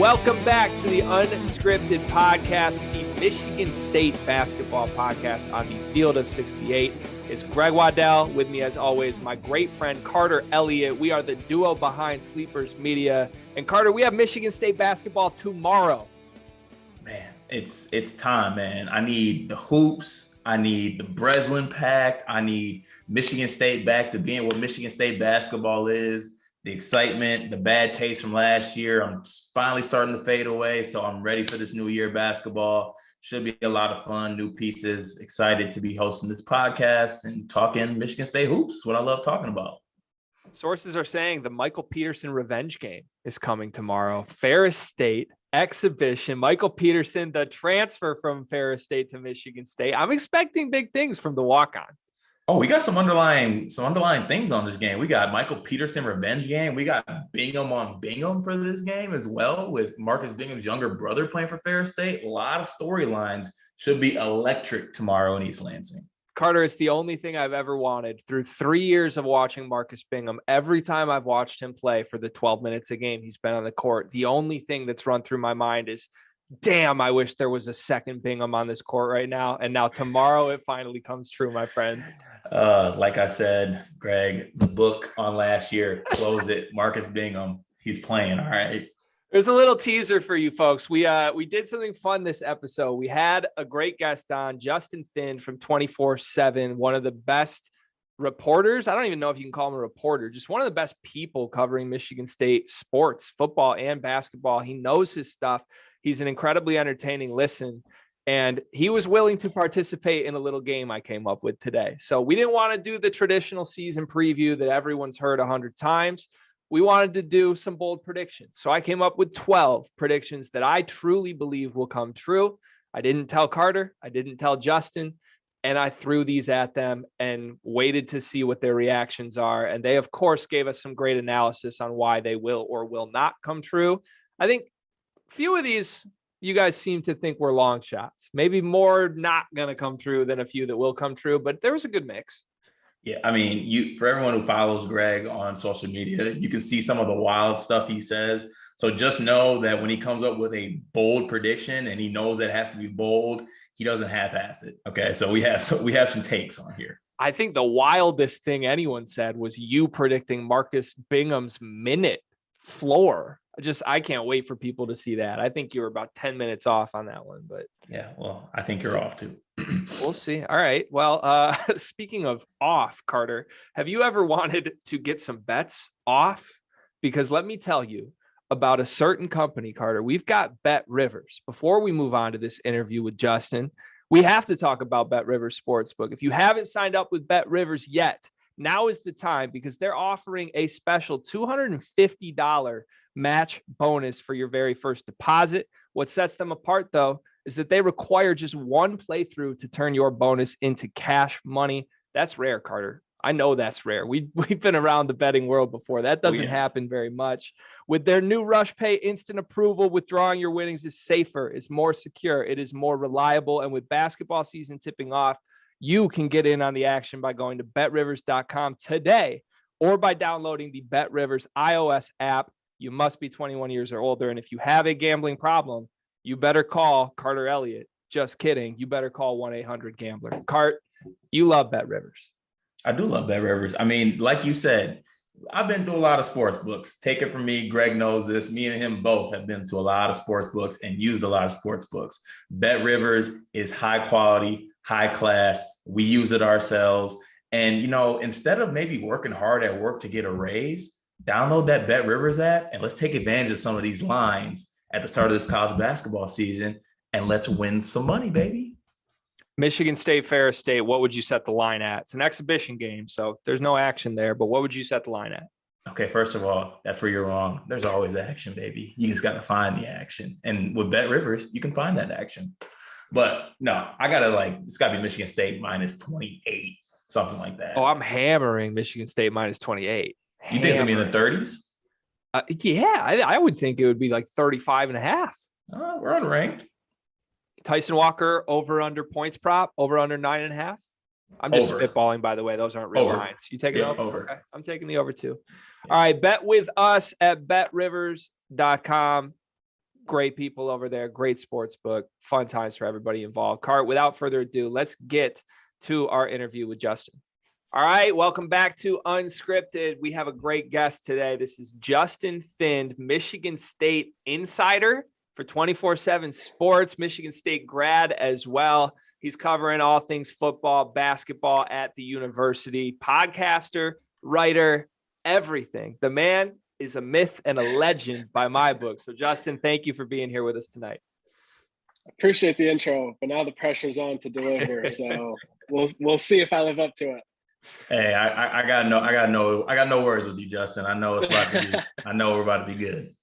Welcome back to the Unscripted podcast, the Michigan State basketball podcast on the field of 68. It's Greg Waddell with me, as always, my great friend Carter Elliott. We are the duo behind Sleepers Media. And Carter, we have Michigan State basketball tomorrow. Man, it's time, man. I need the hoops. I need the Breslin Pact. I need Michigan State back to being what Michigan State basketball is. The excitement, the bad taste from last year, I'm finally starting to fade away. So I'm ready for this new year basketball. Should be a lot of fun, new pieces. Excited to be hosting this podcast and talking Michigan State hoops, what I love talking about. Sources are saying the Michael Peterson revenge game is coming tomorrow. Ferris State exhibition. Michael Peterson, the transfer from Ferris State to Michigan State. I'm expecting big things from the walk-on. Oh, we got some underlying things on this game. We got Michael Peterson revenge game. We got Bingham on Bingham for this game as well, with Marcus Bingham's younger brother playing for Ferris State. A lot of storylines. Should be electric tomorrow in East Lansing. Carter, it's the only thing I've ever wanted through 3 years of watching Marcus Bingham. Every time I've watched him play for the 12 minutes a game he's been on the court, the only thing that's run through my mind is, damn, I wish there was a second Bingham on this court right now. And now tomorrow it finally comes true, my friend. Like I said, Greg, the book on last year, closed it. Marcus Bingham, he's playing. All right. There's a little teaser for you folks. We did something fun this episode. We had a great guest on, Justin Finn from 24/7, one of the best reporters. I don't even know if you can call him a reporter, just one of the best people covering Michigan State sports, football and basketball. He knows his stuff. He's an incredibly entertaining listen. And he was willing to participate in a little game I came up with today. So we didn't want to do the traditional season preview that everyone's heard 100 times. We wanted to do some bold predictions. So I came up with 12 predictions that I truly believe will come true. I didn't tell Carter. I didn't tell Justin. And I threw these at them and waited to see what their reactions are. And they, of course, gave us some great analysis on why they will or will not come true. I think a few of these you guys seem to think were long shots, maybe more not going to come true than a few that will come true, but there was a good mix. Yeah. I mean, for everyone who follows Greg on social media, you can see some of the wild stuff he says. So just know that when he comes up with a bold prediction and he knows that it has to be bold, he doesn't half-ass it. Okay. So we have some takes on here. I think the wildest thing anyone said was you predicting Marcus Bingham's minute floor. I can't wait for people to see that. I think you were about 10 minutes off on that one, but yeah, well, I think you're off too. We'll see. All right. Well, speaking of off, Carter, have you ever wanted to get some bets off? Because let me tell you about a certain company, Carter. We've got BetRivers. Before we move on to this interview with Justin, we have to talk about BetRivers Sportsbook. If you haven't signed up with BetRivers yet, now is the time, because they're offering a special $250 match bonus for your very first deposit. What sets them apart, though, is that they require just one playthrough to turn your bonus into cash money. That's rare, Carter. I know that's rare. We've been around the betting world before. That doesn't happen very much. With their new Rush Pay instant approval, withdrawing your winnings is safer, is more secure, it is more reliable. And with basketball season tipping off, you can get in on the action by going to betrivers.com today or by downloading the BetRivers iOS app. You must be 21 years or older. And if you have a gambling problem, you better call Carter Elliott. Just kidding. You better call 1-800-GAMBLER. Cart, you love BetRivers. I do love BetRivers. I mean, like you said, I've been through a lot of sports books. Take it from me. Greg knows this. Me and him both have been to a lot of sports books and used a lot of sports books. BetRivers is high quality, high class. We use it ourselves. And, instead of maybe working hard at work to get a raise, download that BetRivers app and let's take advantage of some of these lines at the start of this college basketball season and let's win some money, baby. Michigan State, Ferris State, what would you set the line at? It's an exhibition game, so there's no action there, but what would you set the line at? Okay, first of all, that's where you're wrong. There's always action, baby. You just got to find the action. And with BetRivers, you can find that action. But no, it's got to be Michigan State minus 28, something like that. Oh, I'm hammering Michigan State minus 28. You think it's going to be in the 30s? Yeah, I would think it would be like 35.5. We're unranked. Tyson Walker over under points prop, over under 9.5. I'm just spitballing, by the way. Those aren't real lines. You take it over? Okay. I'm taking the over too. All right. Bet with us at betrivers.com. Great people over there, great sports book, fun times for everybody involved. Cart, without further ado, let's get to our interview with Justin. All right, welcome back to Unscripted. We have a great guest today. This is Justin Find, Michigan State insider for 24/7 Sports, Michigan State grad as well. He's covering all things football, basketball at the university, podcaster, writer, everything. The man is a myth and a legend by my book. So Justin, thank you for being here with us tonight. Appreciate the intro, but now the pressure's on to deliver. So we'll see if I live up to it. Hey, I got no worries with you, Justin. I know it's about to be. I know we're about to be good.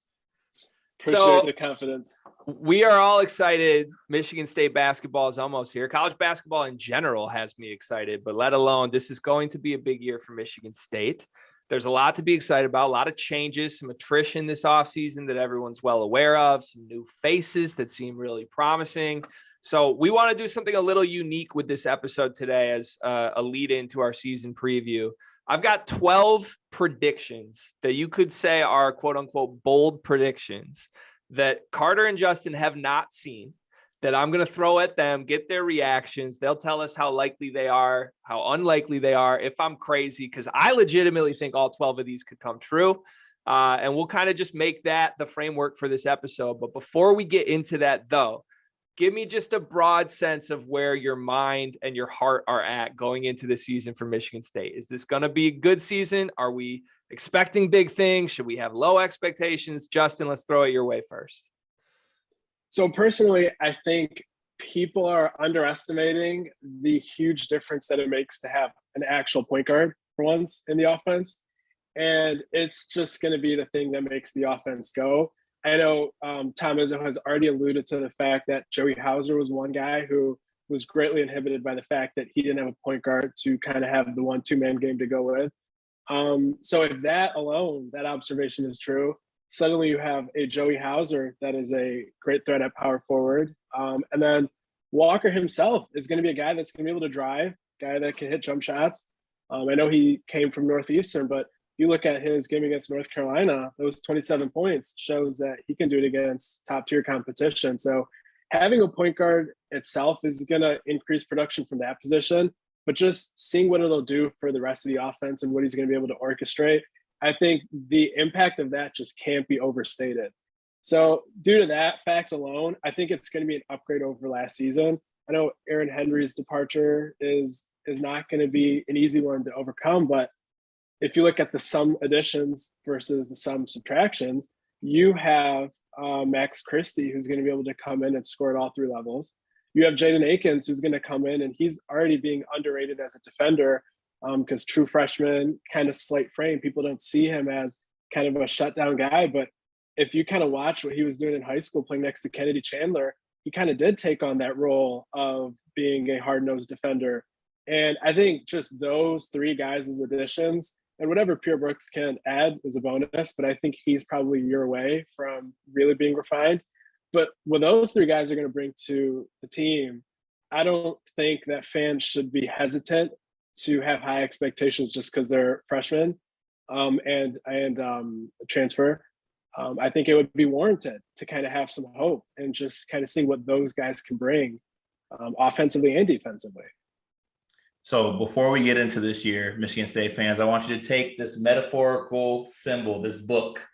Appreciate the confidence. We are all excited. Michigan State basketball is almost here. College basketball in general has me excited, but let alone this is going to be a big year for Michigan State. There's a lot to be excited about, a lot of changes, some attrition this offseason that everyone's well aware of, some new faces that seem really promising. So we want to do something a little unique with this episode today as a lead into our season preview. I've got 12 predictions that you could say are quote unquote bold predictions that Carter and Justin have not seen, that I'm going to throw at them, get their reactions. They'll tell us how likely they are, how unlikely they are, if I'm crazy, because I legitimately think all 12 of these could come true. And we'll kind of just make that the framework for this episode. But before we get into that, though, give me just a broad sense of where your mind and your heart are at going into the season for Michigan State. Is this going to be a good season? Are we expecting big things? Should we have low expectations? Justin, let's throw it your way first. So personally, I think people are underestimating the huge difference that it makes to have an actual point guard for once in the offense. And it's just going to be the thing that makes the offense go. I know Tom Izzo has already alluded to the fact that Joey Hauser was one guy who was greatly inhibited by the fact that he didn't have a point guard to kind of have the 1-2 man game to go with. So if that alone, that observation is true, suddenly you have a Joey Hauser that is a great threat at power forward. And then Walker himself is going to be a guy that's going to be able to drive, guy that can hit jump shots. I know he came from Northeastern, but you look at his game against North Carolina, those 27 points shows that he can do it against top tier competition. So having a point guard itself is going to increase production from that position, but just seeing what it'll do for the rest of the offense and what he's going to be able to orchestrate, I think the impact of that just can't be overstated. So due to that fact alone, I think it's going to be an upgrade over last season. I know Aaron Henry's departure is not going to be an easy one to overcome, but if you look at the sum additions versus the sum subtractions, you have Max Christie, who's going to be able to come in and score at all three levels. You have Jaden Akins, who's going to come in, and he's already being underrated as a defender because true freshman, kind of slight frame. People don't see him as kind of a shutdown guy. But if you kind of watch what he was doing in high school playing next to Kennedy Chandler, he kind of did take on that role of being a hard-nosed defender. And I think just those three guys as additions, and whatever Pierre Brooks can add is a bonus, but I think he's probably a year away from really being refined. But what those three guys are going to bring to the team, I don't think that fans should be hesitant to have high expectations just because they're freshmen and transfer. I think it would be warranted to kind of have some hope and just kind of see what those guys can bring offensively and defensively. So before we get into this year, Michigan State fans, I want you to take this metaphorical symbol, this book.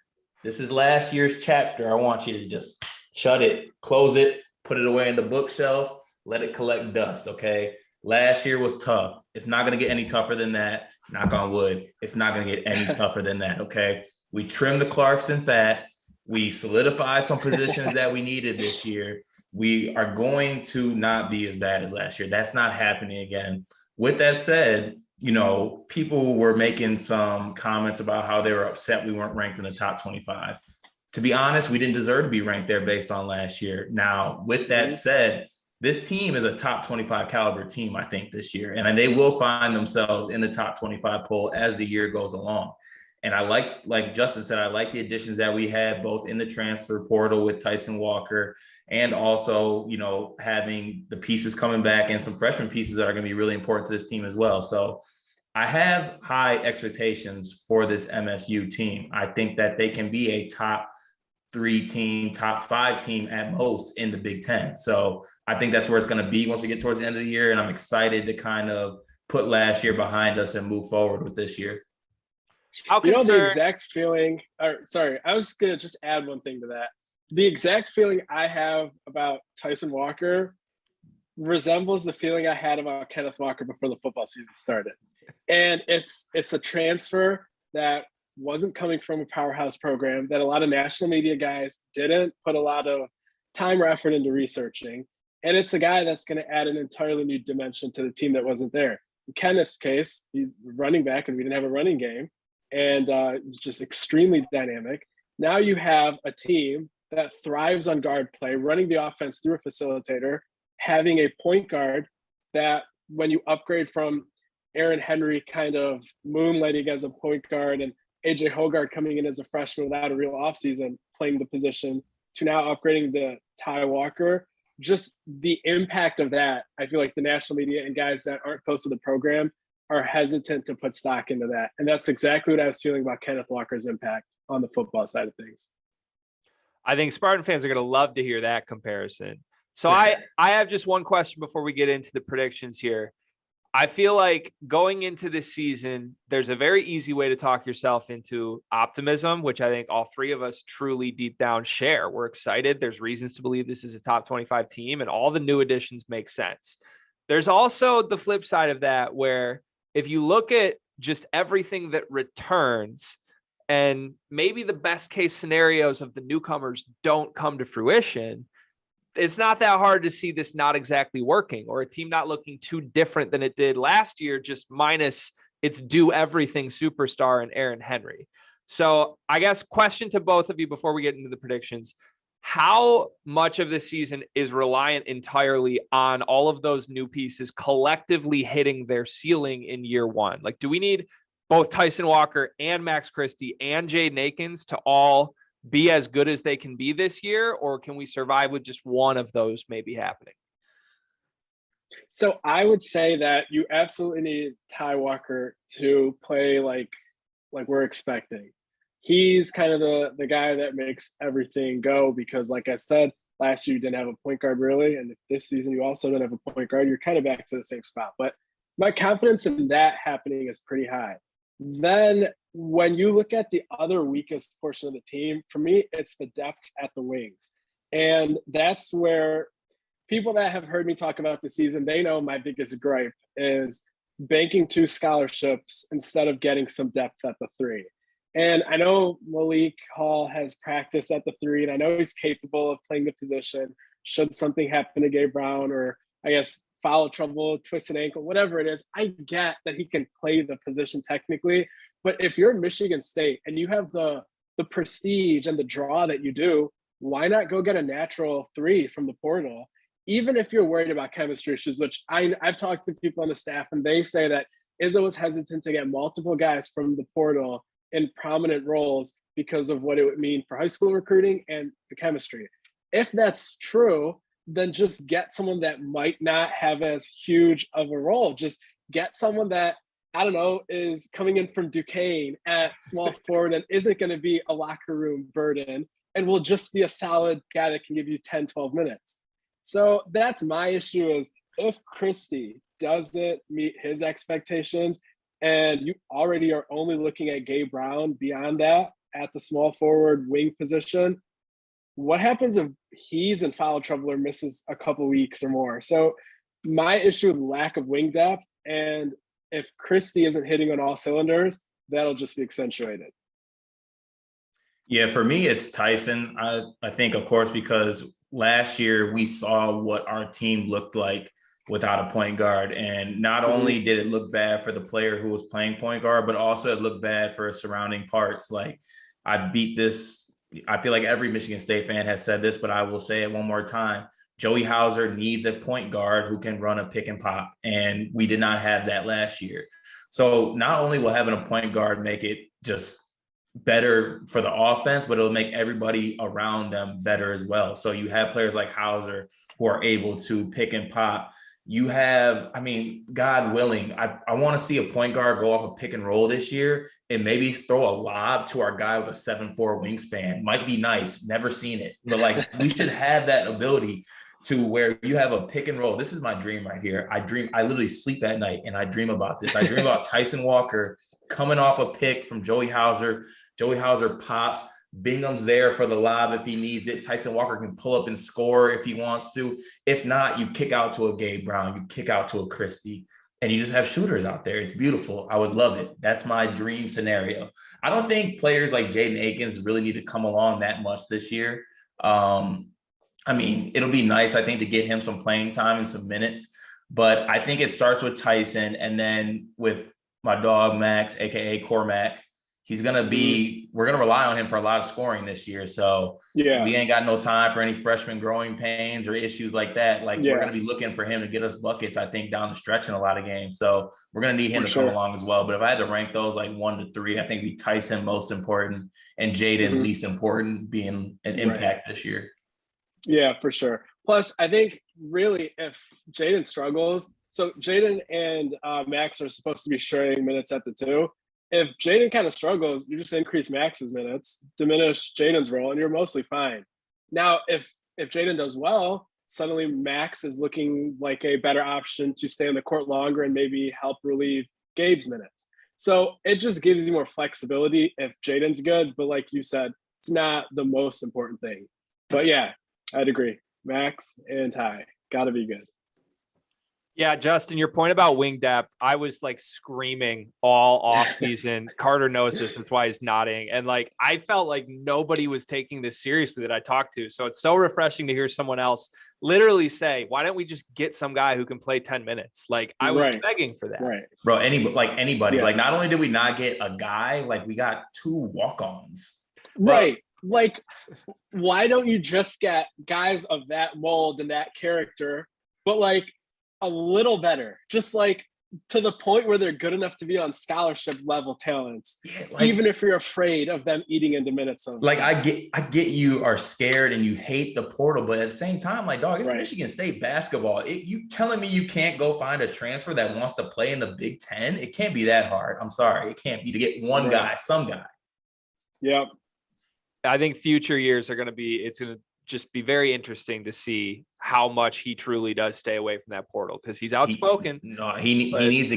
This is last year's chapter. I want you to just shut it, close it, put it away in the bookshelf, let it collect dust, okay? Last year was tough. It's not going to get any tougher than that. Knock on wood. It's not going to get any tougher than that, okay? We trimmed the Clarkson fat. We solidified some positions that we needed this year. We are going to not be as bad as last year. That's not happening again. With that said, you know, people were making some comments about how they were upset we weren't ranked in the top 25. To be honest, we didn't deserve to be ranked there based on last year. Now, with that said, this team is a top 25 caliber team, I think, this year. And they will find themselves in the top 25 poll as the year goes along. And I like Justin said, I like the additions that we had both in the transfer portal with Tyson Walker and also, you know, having the pieces coming back and some freshman pieces that are going to be really important to this team as well. So I have high expectations for this MSU team. I think that they can be a top 3 team, top 5 team at most in the Big Ten. So I think that's where it's going to be once we get towards the end of the year. And I'm excited to kind of put last year behind us and move forward with this year. How You know, the concerned? exact feeling, or sorry, I was going to just add one thing to that. The exact feeling I have about Tyson Walker resembles the feeling I had about Kenneth Walker before the football season started. And it's a transfer that wasn't coming from a powerhouse program, that a lot of national media guys didn't put a lot of time or effort into researching. And it's a guy that's going to add an entirely new dimension to the team that wasn't there. In Kenneth's case, he's running back and we didn't have a running game, and just extremely dynamic. Now you have a team that thrives on guard play, running the offense through a facilitator, having a point guard that when you upgrade from Aaron Henry kind of moonlighting as a point guard and AJ Hoggard coming in as a freshman without a real offseason playing the position to now upgrading to Ty Walker, just the impact of that, I feel like the national media and guys that aren't close to the program are hesitant to put stock into that. And that's exactly what I was feeling about Kenneth Walker's impact on the football side of things. I think Spartan fans are going to love to hear that comparison. So I have just one question before we get into the predictions here. I feel like going into this season, there's a very easy way to talk yourself into optimism, which I think all three of us truly deep down share. We're excited. There's reasons to believe this is a top 25 team and all the new additions make sense. There's also the flip side of that, where if you look at just everything that returns and maybe the best case scenarios of the newcomers don't come to fruition, it's not that hard to see this not exactly working, or a team not looking too different than it did last year, just minus its do everything superstar and Aaron Henry. So I guess question to both of you before we get into the predictions: how much of this season is reliant entirely on all of those new pieces collectively hitting their ceiling in year one? Like, do we need both Tyson Walker and Max Christie and Jaden Akins to all be as good as they can be this year, or can we survive with just one of those maybe happening? So I would say that you absolutely need Ty Walker to play like we're expecting. He's kind of the guy that makes everything go, because like I said, last year you didn't have a point guard really, and if this season you also don't have a point guard, you're kind of back to the same spot. But my confidence in that happening is pretty high. Then when you look at the other weakest portion of the team, for me, it's the depth at the wings. And that's where people that have heard me talk about the season, they know my biggest gripe is banking 2 scholarships instead of getting some depth at the 3. And I know Malik Hall has practice at the 3, and I know he's capable of playing the position should something happen to Gabe Brown, or I guess foul trouble, twisted ankle, whatever it is. I get that he can play the position technically, but if you're Michigan State and you have the prestige and the draw that you do, why not go get a natural 3 from the portal? Even if you're worried about chemistry issues, which I've talked to people on the staff and they say that Izzo was hesitant to get multiple guys from the portal in prominent roles because of what it would mean for high school recruiting and the chemistry. If that's true, then just get someone that might not have as huge of a role. Just get someone that, I don't know, is coming in from Duquesne at small forward and isn't going to be a locker room burden and will just be a solid guy that can give you 10, 12 minutes. So that's my issue, is if Christie doesn't meet his expectations and you already are only looking at Gabe Brown beyond that at the small forward wing position, what happens if he's in foul trouble or misses a couple weeks or more? So my issue is lack of wing depth. And if Christie isn't hitting on all cylinders, that'll just be accentuated. Yeah, for me, it's Tyson. I think, of course, because last year we saw what our team looked like without a point guard. And not only did it look bad for the player who was playing point guard, but also it looked bad for surrounding parts. Like, I feel like every Michigan State fan has said this, but I will say it one more time. Joey Hauser needs a point guard who can run a pick and pop, and we did not have that last year. So not only will having a point guard make it just better for the offense, but it'll make everybody around them better as well. So you have players like Hauser who are able to pick and pop You have, I mean, God willing, I want to see a point guard go off a pick and roll this year and maybe throw a lob to our guy with a 7'4" wingspan. Might be nice. Never seen it. But like we should have that ability to where you have a pick and roll. This is my dream right here. I literally sleep at night and I dream about this. I dream about Tyson Walker coming off a pick from Joey Hauser. Joey Hauser pops. Bingham's there for the lob if he needs it. Tyson Walker can pull up and score if he wants to. If not, you kick out to a Gabe Brown, you kick out to a Christie, and you just have shooters out there. It's beautiful. I would love it. That's my dream scenario. I don't think players like Jaden Akins really need to come along that much this year. I mean, it'll be nice, I think, to get him some playing time and some minutes, but I think it starts with Tyson and then with my dog, Max, AKA Cormac. He's going to be, we're going to rely on him for a lot of scoring this year. So yeah, we ain't got no time for any freshman growing pains or issues like that. Like we're going to be looking for him to get us buckets, I think, down the stretch in a lot of games. So we're going to need him to come along as well. But if I had to rank those like 1 to 3, I think it'd be Tyson most important and Jaden least important, being an impact this year. Yeah, for sure. Plus, I think really if Jaden struggles, so Jaden and Max are supposed to be sharing minutes at the 2. If Jaden kind of struggles, you just increase Max's minutes, diminish Jaden's role, and you're mostly fine. Now, if Jaden does well, suddenly Max is looking like a better option to stay on the court longer and maybe help relieve Gabe's minutes. So it just gives you more flexibility if Jaden's good, but like you said, it's not the most important thing. But yeah, I'd agree. Max and Ty, gotta be good. Yeah, Justin, your point about wing depth, I was like screaming all off season. Carter knows this. That's why he's nodding. And like, I felt like nobody was taking this seriously that I talked to. So it's so refreshing to hear someone else literally say, why don't we just get some guy who can play 10 minutes? Like I was begging for that. Right. Bro, anybody, like not only did we not get a guy, like we got 2 walk-ons. Right. Like, why don't you just get guys of that mold and that character, but like, a little better, just like to the point where they're good enough to be on scholarship level talents, even if you're afraid of them eating into minutes of like I get you are scared and you hate the portal, but at the same time, like dog, it's Michigan State basketball. You telling me you can't go find a transfer that wants to play in the Big Ten? It can't be that hard. I'm sorry, it can't be to get one guy, some guy. Yep. I think future years are going to be, it's going to just be very interesting to see how much he truly does stay away from that portal, because he's outspoken. He needs to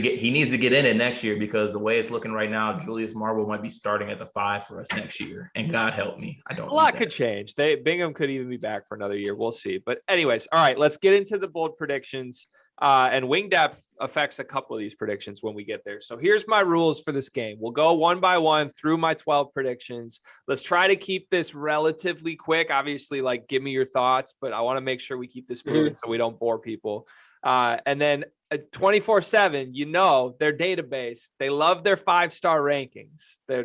get in it next year, because the way it's looking right now, Julius Marble might be starting at the 5 for us next year. And God help me, I don't. A lot could change. Bingham could even be back for another year. We'll see. But anyways, all right, let's get into the bold predictions. And wing depth affects a couple of these predictions when we get there. So here's my rules for this game. We'll go one by one through my 12 predictions. Let's try to keep this relatively quick. Obviously, like, give me your thoughts, but I want to make sure we keep this moving so we don't bore people. And then 24/7, their database, they love their 5-star rankings. They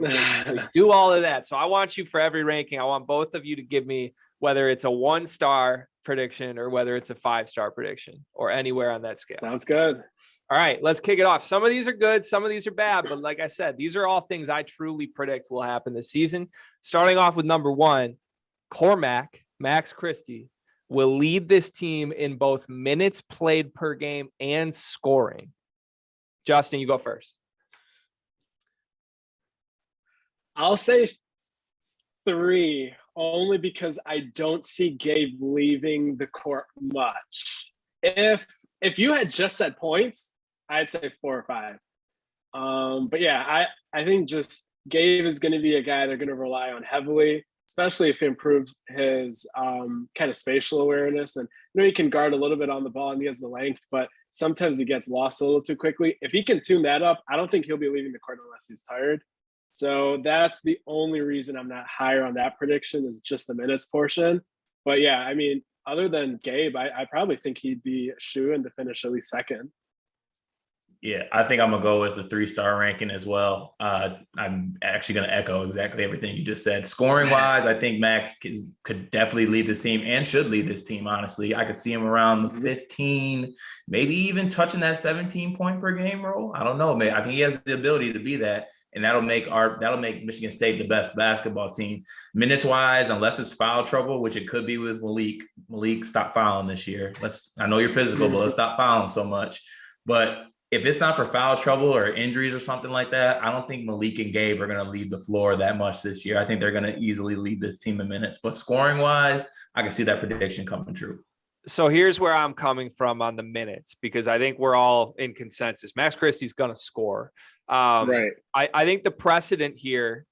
do all of that. So I want you, for every ranking, I want both of you to give me whether it's a 1-star prediction or whether it's a 5-star prediction or anywhere on that scale. Sounds good. All right, let's kick it off. Some of these are good, some of these are bad, but like I said, these are all things I truly predict will happen this season. Starting off with number 1, Max Christie will lead this team in both minutes played per game and scoring. Justin, you go first. I'll say 3, only because I don't see Gabe leaving the court much. If you had just said points, I'd say 4 or 5. But yeah, I think just Gabe is going to be a guy they're going to rely on heavily, especially if he improves his kind of spatial awareness. And he can guard a little bit on the ball and he has the length, but sometimes he gets lost a little too quickly. If he can tune that up, I don't think he'll be leaving the court unless he's tired. So that's the only reason I'm not higher on that prediction, is just the minutes portion. But yeah, I mean, other than Gabe, I probably think he'd be a shoo-in to finish at least second. Yeah, I think I'm going to go with the 3-star ranking as well. I'm actually going to echo exactly everything you just said. Scoring-wise, I think Max could definitely lead this team and should lead this team, honestly. I could see him around the 15, maybe even touching that 17-point per game role. I don't know, man. I think he has the ability to be that. and that'll make Michigan State the best basketball team. Minutes wise, unless it's foul trouble, which it could be with Malik. Malik, stop fouling this year. I know you're physical, but let's stop fouling so much. But if it's not for foul trouble or injuries or something like that, I don't think Malik and Gabe are going to lead the floor that much this year. I think they're going to easily lead this team in minutes. But scoring wise, I can see that prediction coming true. So here's where I'm coming from on the minutes, because I think we're all in consensus. Max Christie's going to score. Right. I think the precedent here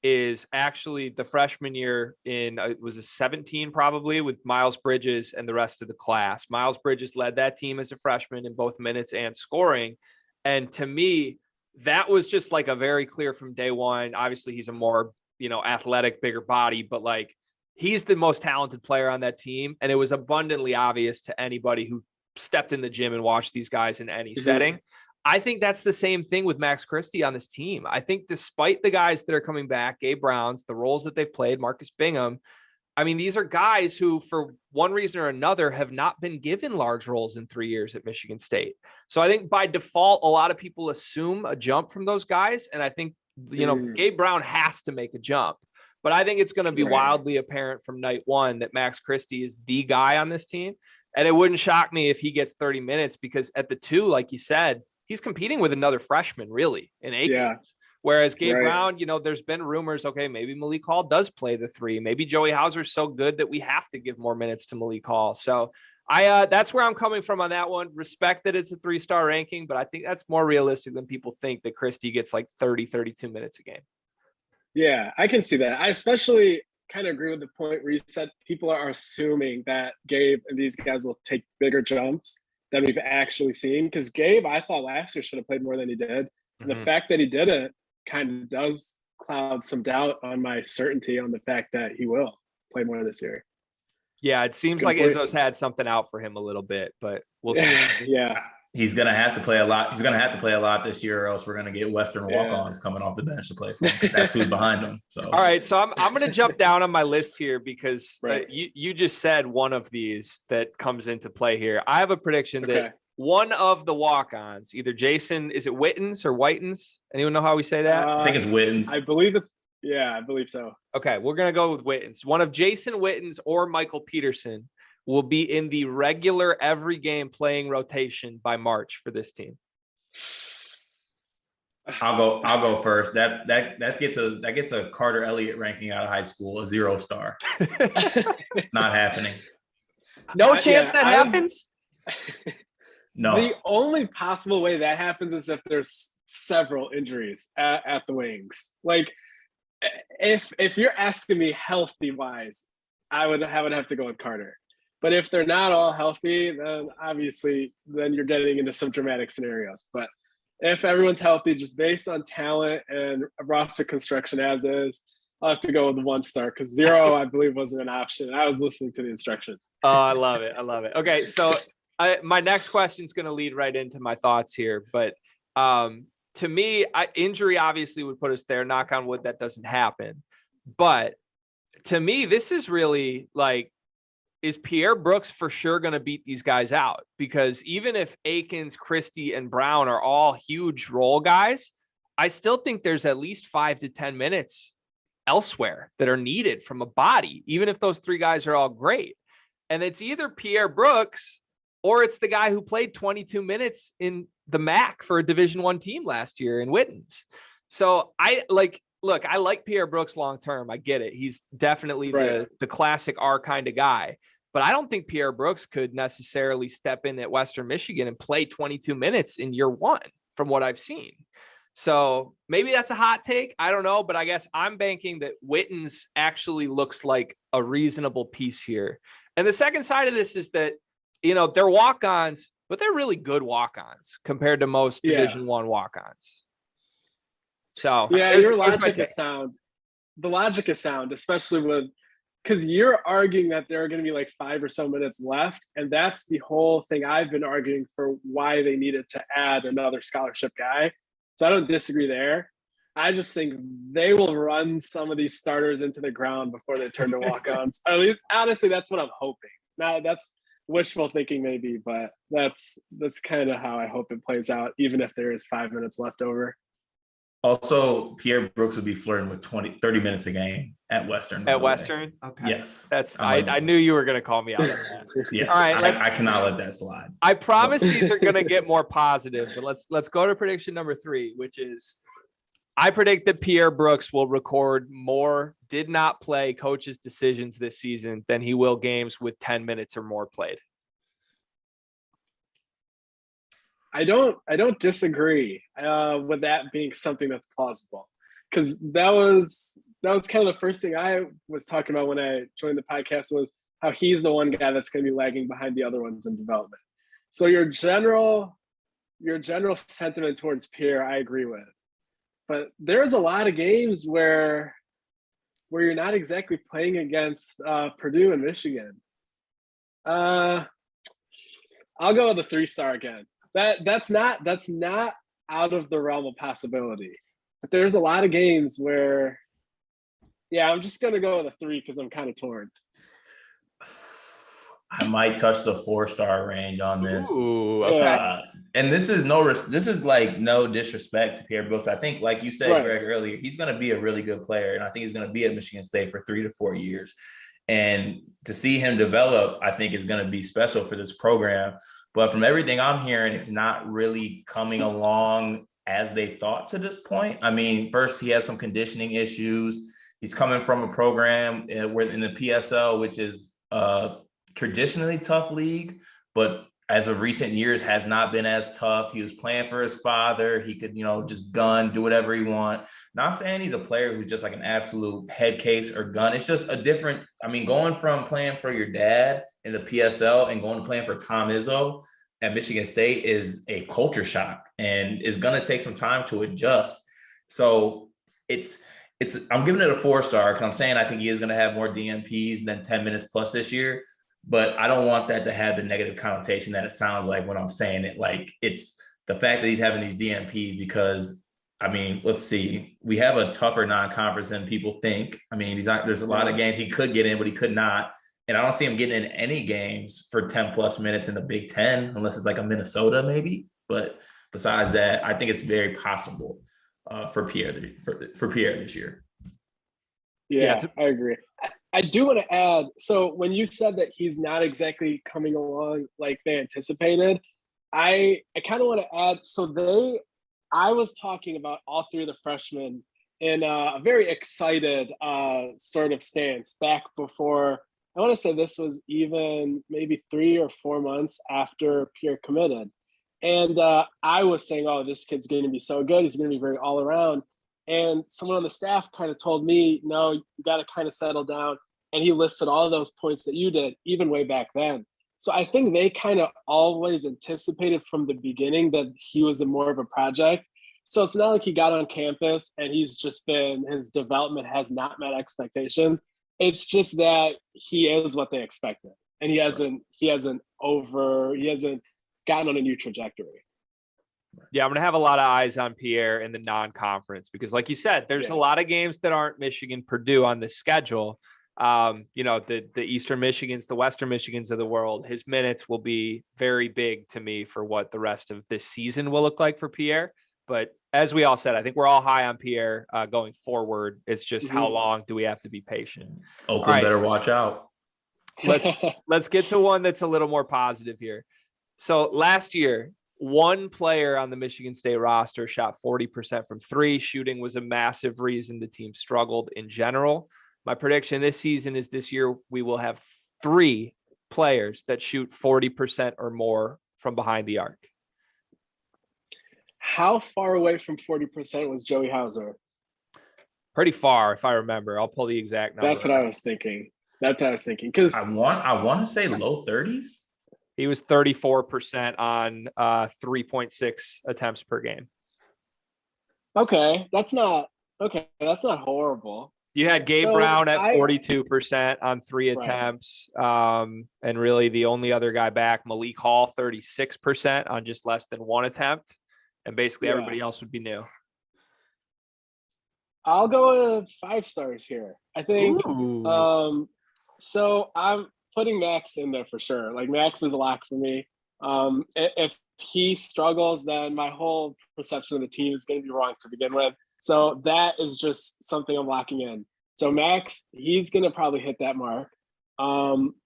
is actually the freshman year in, it was a 17 probably, with Miles Bridges and the rest of the class. Miles Bridges led that team as a freshman in both minutes and scoring. And to me, that was just like a very clear from day one. Obviously he's a more, athletic, bigger body, but like he's the most talented player on that team. And it was abundantly obvious to anybody who stepped in the gym and watched these guys in any setting. I think that's the same thing with Max Christie on this team. I think despite the guys that are coming back, Gabe Brown's, the roles that they've played, Marcus Bingham, I mean, these are guys who, for one reason or another, have not been given large roles in 3 years at Michigan State. So I think by default, a lot of people assume a jump from those guys. And I think, Gabe Brown has to make a jump. But I think it's going to be wildly apparent from night one that Max Christie is the guy on this team. And it wouldn't shock me if he gets 30 minutes, because at the 2, like you said, he's competing with another freshman, really, in Aikens. Yeah. Whereas Gabe Brown, there's been rumors, okay, maybe Malik Hall does play the 3. Maybe Joey Hauser's so good that we have to give more minutes to Malik Hall. So that's where I'm coming from on that one. Respect that it's a 3-star ranking, but I think that's more realistic than people think, that Christie gets like 30, 32 minutes a game. Yeah, I can see that. I especially kind of agree with the point where you said people are assuming that Gabe and these guys will take bigger jumps than we've actually seen. Because Gabe, I thought last year should have played more than he did. And the fact that he didn't kind of does cloud some doubt on my certainty on the fact that he will play more this year. Yeah, it seems like Izzo's had something out for him a little bit, but we'll see. Yeah. He's going to have to play a lot. He's going to have to play a lot this year, or else we're going to get Western walk-ons coming off the bench to play for him. That's who's behind him. So, all right. So I'm going to jump down on my list here, because you just said one of these that comes into play here. I have a prediction that one of the walk-ons, either Jason, is it Wittens or Whitens? Anyone know how we say that? I think it's Wittens. I believe so. Okay. We're going to go with Wittens. One of Jason Wittens or Michael Peterson will be in the regular every game playing rotation by March for this team. I'll go first. That gets a Carter Elliott ranking out of high school, a 0-star. It's not happening. No chance that happens. No. The only possible way that happens is if there's several injuries at the wings. Like if you're asking me healthy wise, I would have to go with Carter. But if they're not all healthy, then obviously you're getting into some dramatic scenarios. But if everyone's healthy, just based on talent and roster construction as is, I'll have to go with the 1-star, because 0, I believe, wasn't an option. I was listening to the instructions. Oh, I love it. Okay, so my next question is going to lead right into my thoughts here. But to me, injury obviously would put us there. Knock on wood, that doesn't happen. But to me, this is really like, is Pierre Brooks for sure going to beat these guys out? Because even if Aikens, Christie, and Brown are all huge role guys, I still think there's at least 5 to 10 minutes elsewhere that are needed from a body, even if those 3 guys are all great. And it's either Pierre Brooks or it's the guy who played 22 minutes in the MAC for a Division I team last year in Wittens. So I like Pierre Brooks long-term. I get it. He's definitely the classic R kind of guy, but I don't think Pierre Brooks could necessarily step in at Western Michigan and play 22 minutes in year 1 from what I've seen. So maybe that's a hot take. I don't know, but I guess I'm banking that Wittens actually looks like a reasonable piece here. And the second side of this is that, they're walk-ons, but they're really good walk-ons compared to most Division I walk-ons. So your logic is sound. The logic is sound, especially because you're arguing that there are going to be like 5 or so minutes left. And that's the whole thing I've been arguing for why they needed to add another scholarship guy. So I don't disagree there. I just think they will run some of these starters into the ground before they turn to walk-ons. At least, honestly, that's what I'm hoping. Now, that's wishful thinking maybe, but that's kind of how I hope it plays out, even if there is 5 minutes left over. Also, Pierre Brooks would be flirting with 30 minutes a game at Western. At Western? Okay. Yes. That's I knew you were going to call me out on that. Yes. All right. I cannot let that slide. I promise these are going to get more positive, but let's go to prediction number 3, which is I predict that Pierre Brooks will record more did not play coaches' decisions this season than he will games with 10 minutes or more played. I don't disagree with that being something that's plausible, because that was kind of the first thing I was talking about when I joined the podcast, was how he's the one guy that's going to be lagging behind the other ones in development. So your general sentiment towards Pierre, I agree with, but there's a lot of games where you're not exactly playing against Purdue and Michigan. I'll go with a 3-star again. That's not out of the realm of possibility. But there's a lot of games where, yeah, I'm just gonna go with a 3 because I'm kind of torn. I might touch the 4-star range on this. Ooh, okay. And this is like no disrespect to Pierre Brooks. I think, like you said, right, Greg, earlier, he's going to be a really good player, and I think he's going to be at Michigan State for 3 to 4 years. And to see him develop, I think is going to be special for this program. But from everything I'm hearing, it's not really coming along as they thought to this point. I mean, first he has some conditioning issues. He's coming from a program where in the PSL, which is traditionally tough league, but as of recent years has not been as tough. He was playing for his father. He could, just gun, do whatever he want. Not saying he's a player who's just like an absolute head case or gun. It's just a different, going from playing for your dad in the PSL and going to playing for Tom Izzo at Michigan State is a culture shock and is going to take some time to adjust. So I'm giving it a 4-star because I'm saying I think he is going to have more DNPs than 10 minutes plus this year. But I don't want that to have the negative connotation that it sounds like when I'm saying it. Like, it's the fact that he's having these DNPs because, let's see. We have a tougher non-conference than people think. There's a lot of games he could get in, but he could not. And I don't see him getting in any games for 10 plus minutes in the Big Ten, unless it's like a Minnesota maybe. But besides that, I think it's very possible for Pierre this year. Yeah, I agree. I do want to add, so when you said that he's not exactly coming along like they anticipated, I kind of want to add, I was talking about all 3 of the freshmen in a very excited sort of stance back before, I want to say this was even maybe 3 or 4 months after Pierre committed. And I was saying, oh, this kid's going to be so good. He's going to be very all around. And someone on the staff kind of told me, no, you got to kind of settle down. And he listed all of those points that you did, even way back then. So I think they kind of always anticipated from the beginning that he was more of a project. So it's not like he got on campus and his development has not met expectations. It's just that he is what they expected. And he hasn't gotten on a new trajectory. Yeah, I'm going to have a lot of eyes on Pierre in the non-conference because, like you said, there's a lot of games that aren't Michigan, Purdue on the schedule. The Eastern Michigans, the Western Michigans of the world, his minutes will be very big to me for what the rest of this season will look like for Pierre. But as we all said, I think we're all high on Pierre going forward. It's just how long do we have to be patient? Oakland better watch out. Let's get to one that's a little more positive here. So last year, one player on the Michigan State roster shot 40% from 3. Shooting was a massive reason the team struggled in general. My prediction this season is this year we will have 3 players that shoot 40% or more from behind the arc. How far away from 40% was Joey Hauser? Pretty far, if I remember. I'll pull the exact number. That's what I was thinking. Because I want to say low 30s. He was 34% on 3.6 attempts per game. Okay, that's not horrible. You had Gabe Brown at 42% on 3 attempts. And really the only other guy back, Malik Hall, 36% on just less than 1 attempt. And basically everybody else would be new. I'll go with 5 stars here. I think. So I'm putting Max in there for sure. Like, Max is a lock for me. If he struggles, then my whole perception of the team is going to be wrong to begin with. So that is just something I'm locking in. So Max, he's going to probably hit that mark.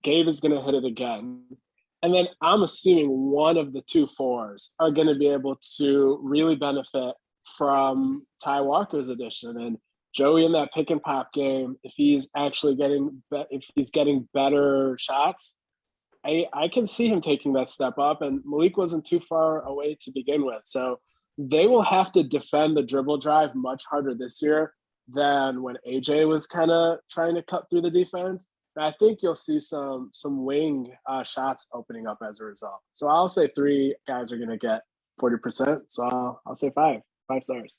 Gabe is going to hit it again. And then I'm assuming one of the 2 fours are going to be able to really benefit from Ty Walker's addition. And Joey in that pick and pop game, if he's actually getting better shots, I can see him taking that step up. And Malik wasn't too far away to begin with. So they will have to defend the dribble drive much harder this year than when AJ was kind of trying to cut through the defense. And I think you'll see some wing shots opening up as a result. So I'll say 3 guys are going to get 40%. So I'll say 5 stars.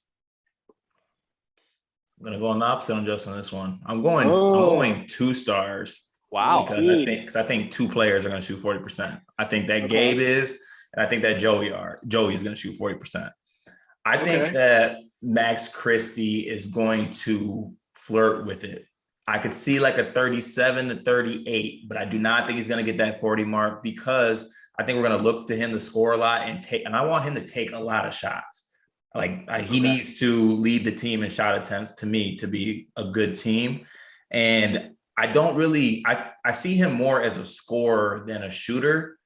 I'm gonna go on the opposite on Justin on this one. I'm going 2 stars. Wow. Because I think 2 players are gonna shoot 40%. I think that Gabe is, and I think that Joey is gonna shoot 40%. I think that Max Christie is going to flirt with it. I could see like a 37 to 38, but I do not think he's going to get that 40 mark because I think we're going to look to him to score a lot and I want him to take a lot of shots. He needs to lead the team in shot attempts to me to be a good team. And I see him more as a scorer than a shooter.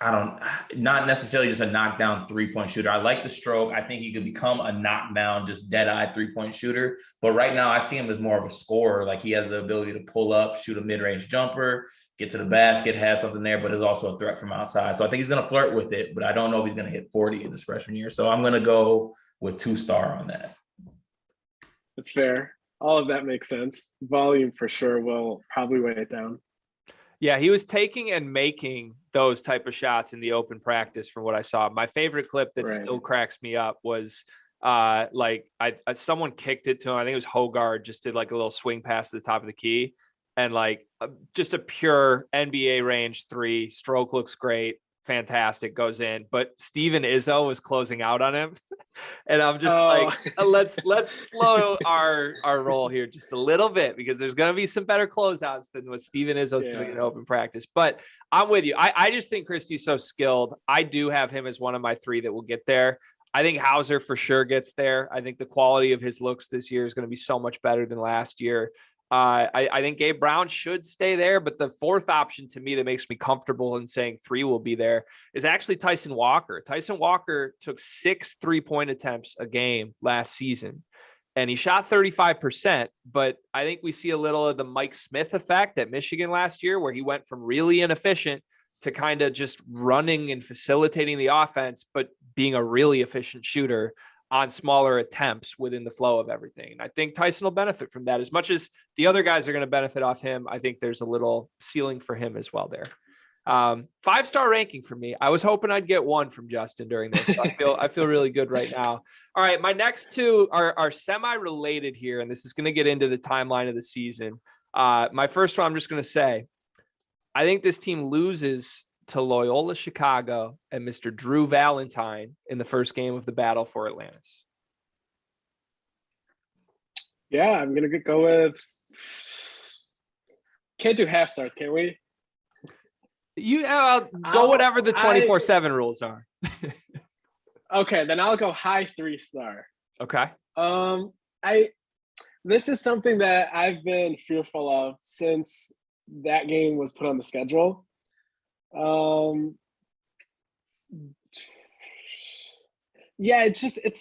Not necessarily just a knockdown 3-point shooter. I like the stroke. I think he could become a knockdown, just dead-eye 3-point shooter. But right now I see him as more of a scorer. Like he has the ability to pull up, shoot a mid-range jumper, get to the basket, has something there, but is also a threat from outside. So I think he's going to flirt with it, but I don't know if he's going to hit 40 in his freshman year. So I'm going to go with 2-star on that. That's fair. All of that makes sense. Volume for sure will probably weigh it down. Yeah, he was taking and making those type of shots in the open practice from what I saw. My favorite clip that still cracks me up was someone kicked it to him. I think it was Hogard, just did like a little swing pass to the top of the key and just a pure NBA range 3. Stroke looks great. Fantastic, goes in. But Steven Izzo was closing out on him. And I'm just let's slow our roll here just a little bit because there's going to be some better closeouts than what Steven Izzo's doing in open practice. But I'm with you. I just think Christie's so skilled. I do have him as one of my 3 that will get there. I think Hauser for sure gets there. I think the quality of his looks this year is going to be so much better than last year. I think Gabe Brown should stay there, but the 4th option to me that makes me comfortable in saying 3 will be there is actually Tyson Walker. Tyson Walker took 6 3-point attempts a game last season, and he shot 35%. But I think we see a little of the Mike Smith effect at Michigan last year, where he went from really inefficient to kind of just running and facilitating the offense, but being a really efficient shooter on smaller attempts within the flow of everything. And I think Tyson will benefit from that as much as the other guys are going to benefit off him. I think there's a little ceiling for him as well there. 5-star ranking for me. I was hoping I'd get 1 from Justin during this. So I feel really good right now. All right. My next 2 are semi-related here, and this is going to get into the timeline of the season. My first one, I'm just going to say, I think this team loses to Loyola Chicago and Mr. Drew Valentine in the first game of the battle for Atlantis. Yeah, I'm going to go with – can't do half stars, can we? Go whatever the 24/7 rules are. Okay, then I'll go high 3-star. Okay. This is something that I've been fearful of since that game was put on the schedule. It's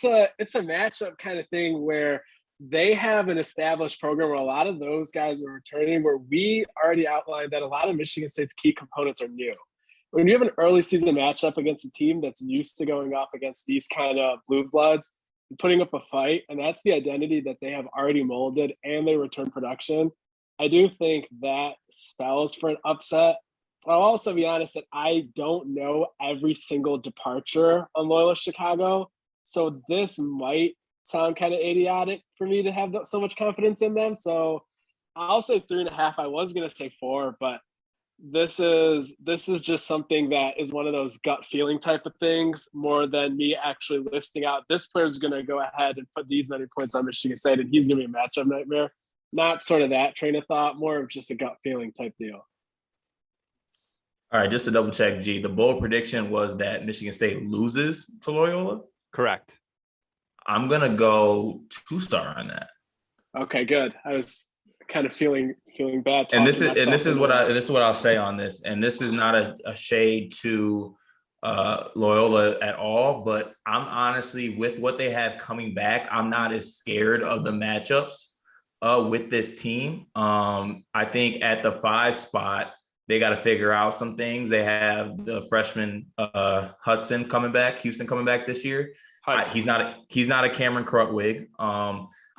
a matchup kind of thing where they have an established program where a lot of those guys are returning, where we already outlined that a lot of Michigan State's key components are new. When you have an early season matchup against a team that's used to going up against these kind of blue bloods and putting up a fight, and that's the identity that they have already molded and they return production, I do think that spells for an upset. I'll also be honest that I don't know every single departure on Loyola Chicago. So this might sound kind of idiotic for me to have so much confidence in them. So I'll say 3.5. I was going to say 4, but this is just something that is one of those gut feeling type of things more than me actually listing out this player's going to go ahead and put these many points on Michigan State and he's going to be a matchup nightmare. Not sort of that train of thought, more of just a gut feeling type deal. All right, just to double check, G, the bold prediction was that Michigan State loses to Loyola? Correct. I'm going to go 2-star on that. Okay, good. I was kind of feeling bad. And this is what I'll say on this. And this is not a shade to Loyola at all, but I'm honestly, with what they have coming back, I'm not as scared of the matchups with this team. I think at the 5 spot, they got to figure out some things. They have the freshman Houston coming back this year. He's not a Cameron Krutwig.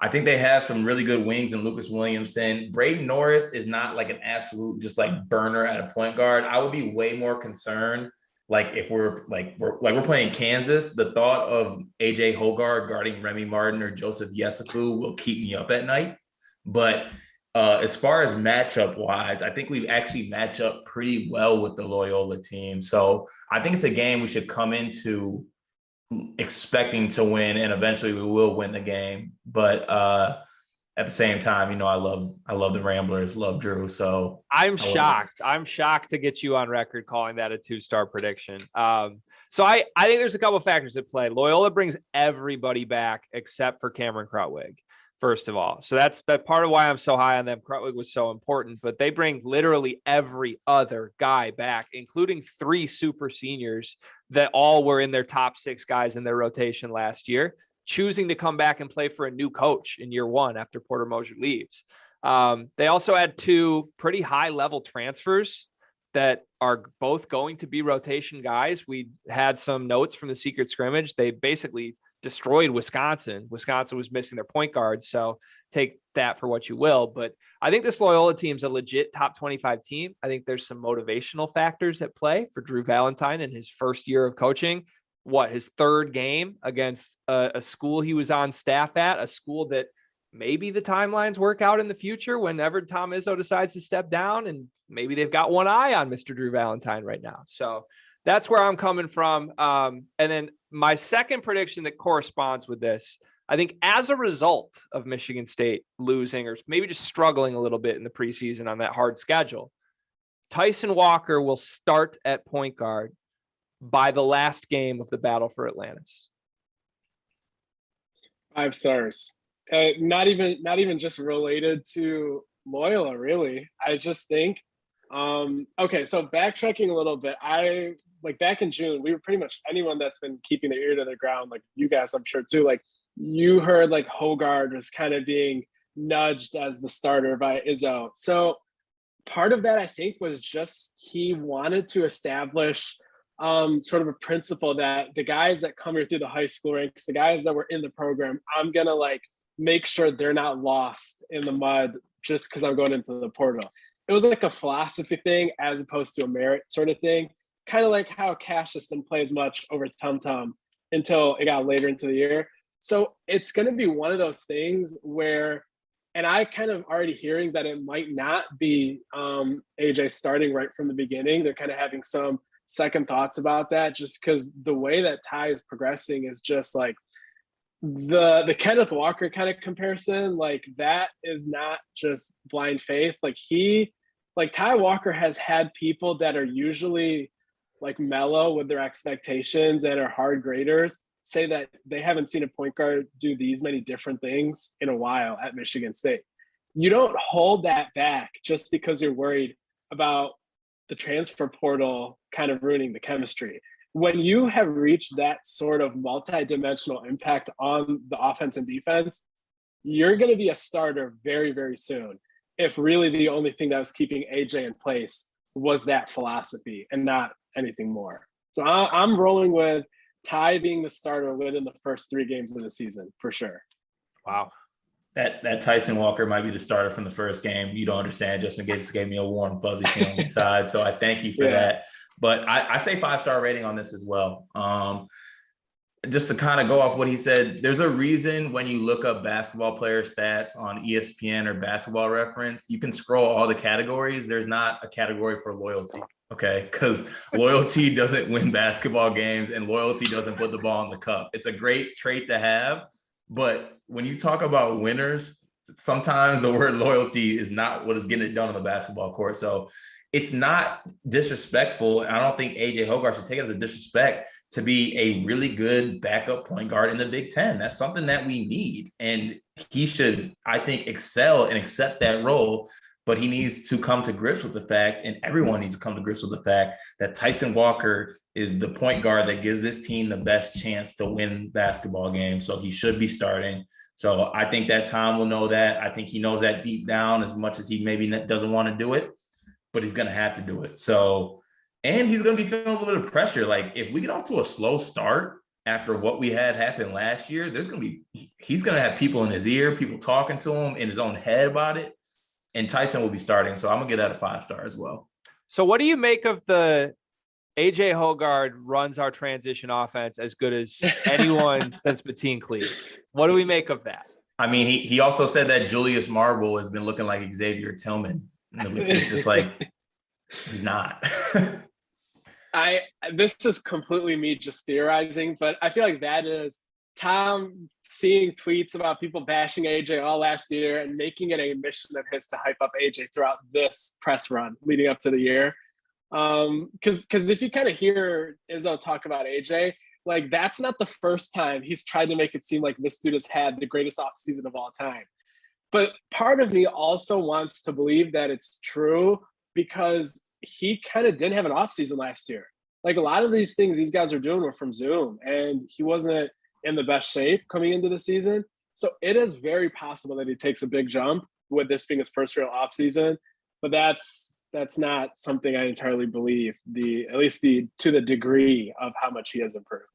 I think they have some really good wings in Lucas Williamson. Braden Norris is not like an absolute just like burner at a point guard. I would be way more concerned. Like if we're playing Kansas, the thought of AJ Hogarth guarding Remy Martin or Joseph Yesufu will keep me up at night. But as far as matchup wise, I think we've actually matched up pretty well with the Loyola team. So I think it's a game we should come into expecting to win, and eventually we will win the game. But at the same time, you know, I love the Ramblers, love Drew. So I'm shocked to get you on record calling that a 2-star prediction. So I think there's a couple of factors at play. Loyola brings everybody back except for Cameron Krutwig, first of all. So that's part of why I'm so high on them. Krutwig was so important, but they bring literally every other guy back, including 3 super seniors that all were in their top 6 guys in their rotation last year, choosing to come back and play for a new coach in year 1 after Porter Moser leaves. They also had 2 pretty high level transfers that are both going to be rotation guys. We had some notes from the secret scrimmage. They basically destroyed Wisconsin. Wisconsin was missing their point guards. So take that for what you will. But I think this Loyola team's a legit top 25 team. I think there's some motivational factors at play for Drew Valentine in his first year of coaching. His 3rd game against a school he was on staff at, a school that maybe the timelines work out in the future whenever Tom Izzo decides to step down, and maybe they've got one eye on Mr. Drew Valentine right now. So that's where I'm coming from. And then my second prediction that corresponds with this, I think as a result of Michigan State losing or maybe just struggling a little bit in the preseason on that hard schedule, Tyson Walker will start at point guard by the last game of the battle for Atlantis. 5 stars. Not even just related to Loyola, really. I just think, okay, so backtracking a little bit, I like back in June, we were pretty much anyone that's been keeping their ear to the ground, like you guys, I'm sure too, like you heard like Hogarth was kind of being nudged as the starter by Izzo. So part of that, I think, was just he wanted to establish sort of a principle that the guys that come here through the high school ranks, the guys that were in the program, I'm going to like make sure they're not lost in the mud just because I'm going into the portal. It was like a philosophy thing as opposed to a merit sort of thing. Kind of like how Cassius didn't play as much over Tum Tum until it got later into the year. So it's going to be one of those things where, and I kind of already hearing that it might not be AJ starting right from the beginning. They're kind of having some second thoughts about that just because the way that Ty is progressing is just like the Kenneth Walker kind of comparison. Like that is not just blind faith. Like Ty Walker has had people that are usually like mellow with their expectations and are hard graders say that they haven't seen a point guard do these many different things in a while at Michigan State. You don't hold that back just because you're worried about the transfer portal kind of ruining the chemistry. When you have reached that sort of multi-dimensional impact on the offense and defense, you're going to be a starter very, very soon. If really the only thing that was keeping AJ in place was that philosophy and not anything more. So I'm rolling with Ty being the starter within the first 3 games of the season for sure. Wow. That Tyson Walker might be the starter from the first game. You don't understand. Justin Gates gave me a warm, fuzzy feeling inside. So I thank you for that. But I say 5-star rating on this as well. Just to kind of go off what he said, there's a reason when you look up basketball player stats on ESPN or Basketball Reference, you can scroll all the categories. There's not a category for loyalty. Okay, because loyalty doesn't win basketball games and loyalty doesn't put the ball in the cup. It's a great trait to have, but when you talk about winners, sometimes the word loyalty is not what is getting it done on the basketball court. So it's not disrespectful. I don't think AJ Hogarth should take it as a disrespect to be a really good backup point guard in the Big Ten. That's something that we need. And he should, I think, excel and accept that role. But he needs to come to grips with the fact, and everyone needs to come to grips with the fact, that Tyson Walker is the point guard that gives this team the best chance to win basketball games. So he should be starting. So I think that Tom will know that. I think he knows that deep down, as much as he maybe doesn't want to do it, but he's going to have to do it. So, and he's going to be feeling a little bit of pressure. Like, if we get off to a slow start after what we had happen last year, he's going to have people in his ear, people talking to him in his own head about it. And Tyson will be starting. So I'm going to give that a 5-star as well. So what do you make of the AJ Hoggard runs our transition offense as good as anyone since Mateen Cleaves? What do we make of that? I mean, he also said that Julius Marble has been looking like Xavier Tillman, which is just like, he's not. This is completely me just theorizing, but I feel like that is Tom seeing tweets about people bashing AJ all last year and making it a mission of his to hype up AJ throughout this press run leading up to the year. Because if you kind of hear Izzo talk about AJ, like, that's not the first time he's tried to make it seem like this dude has had the greatest offseason of all time. But part of me also wants to believe that it's true, because he kind of didn't have an offseason last year. Like, a lot of these things these guys are doing were from Zoom, and he wasn't in the best shape coming into the season. So it is very possible that he takes a big jump with this being his first real offseason. But that's not something I entirely believe, at least to the degree of how much he has improved.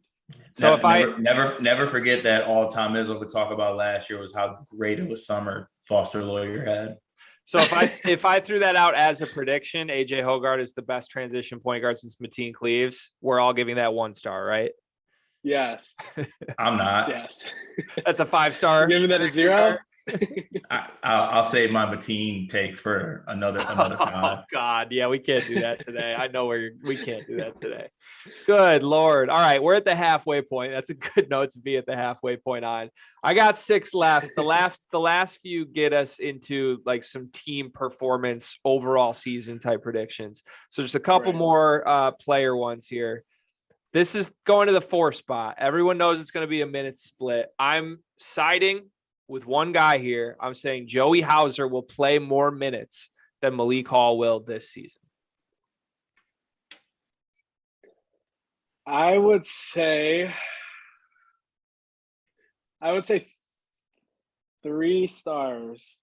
So never forget that all Tom Izzo could talk about last year was how great of a summer Foster Lawyer had. So if I threw that out as a prediction, AJ Hoggard is the best transition point guard since Mateen Cleaves, we're all giving that 1-star, right? Yes. I'm not. Yes. That's a 5-star. Giving that a 0? I'll save my Mateen takes for another time. Oh God, yeah, we can't do that today. I know we can't do that today. Good Lord. All right, we're at the halfway point. That's a good note to be at the halfway point on. I got 6 left. The last few get us into like some team performance, overall season type predictions. So just a couple more player ones here. This is going to the 4 spot. Everyone knows it's going to be a minute split. I'm siding with one guy here. I'm saying Joey Hauser will play more minutes than Malik Hall will this season. I would say 3 stars,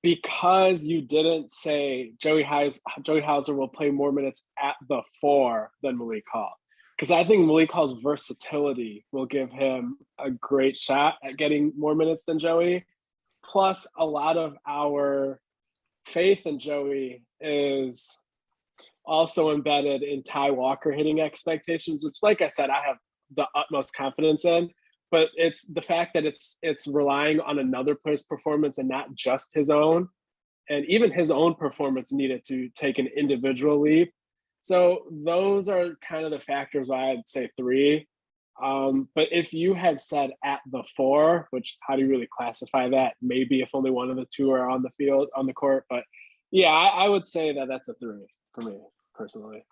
because you didn't say Joey Hauser will play more minutes at the 4 than Malik Hall. Because I think Malik Hall's versatility will give him a great shot at getting more minutes than Joey. Plus, a lot of our faith in Joey is also embedded in Ty Walker hitting expectations, which, like I said, I have the utmost confidence in. But it's the fact that it's relying on another player's performance and not just his own. And even his own performance needed to take an individual leap. So those are kind of the factors why I'd say 3. But if you had said at the 4, which how do you really classify that? Maybe if only one of the 2 are on the court. But yeah, I would say that's a 3 for me personally.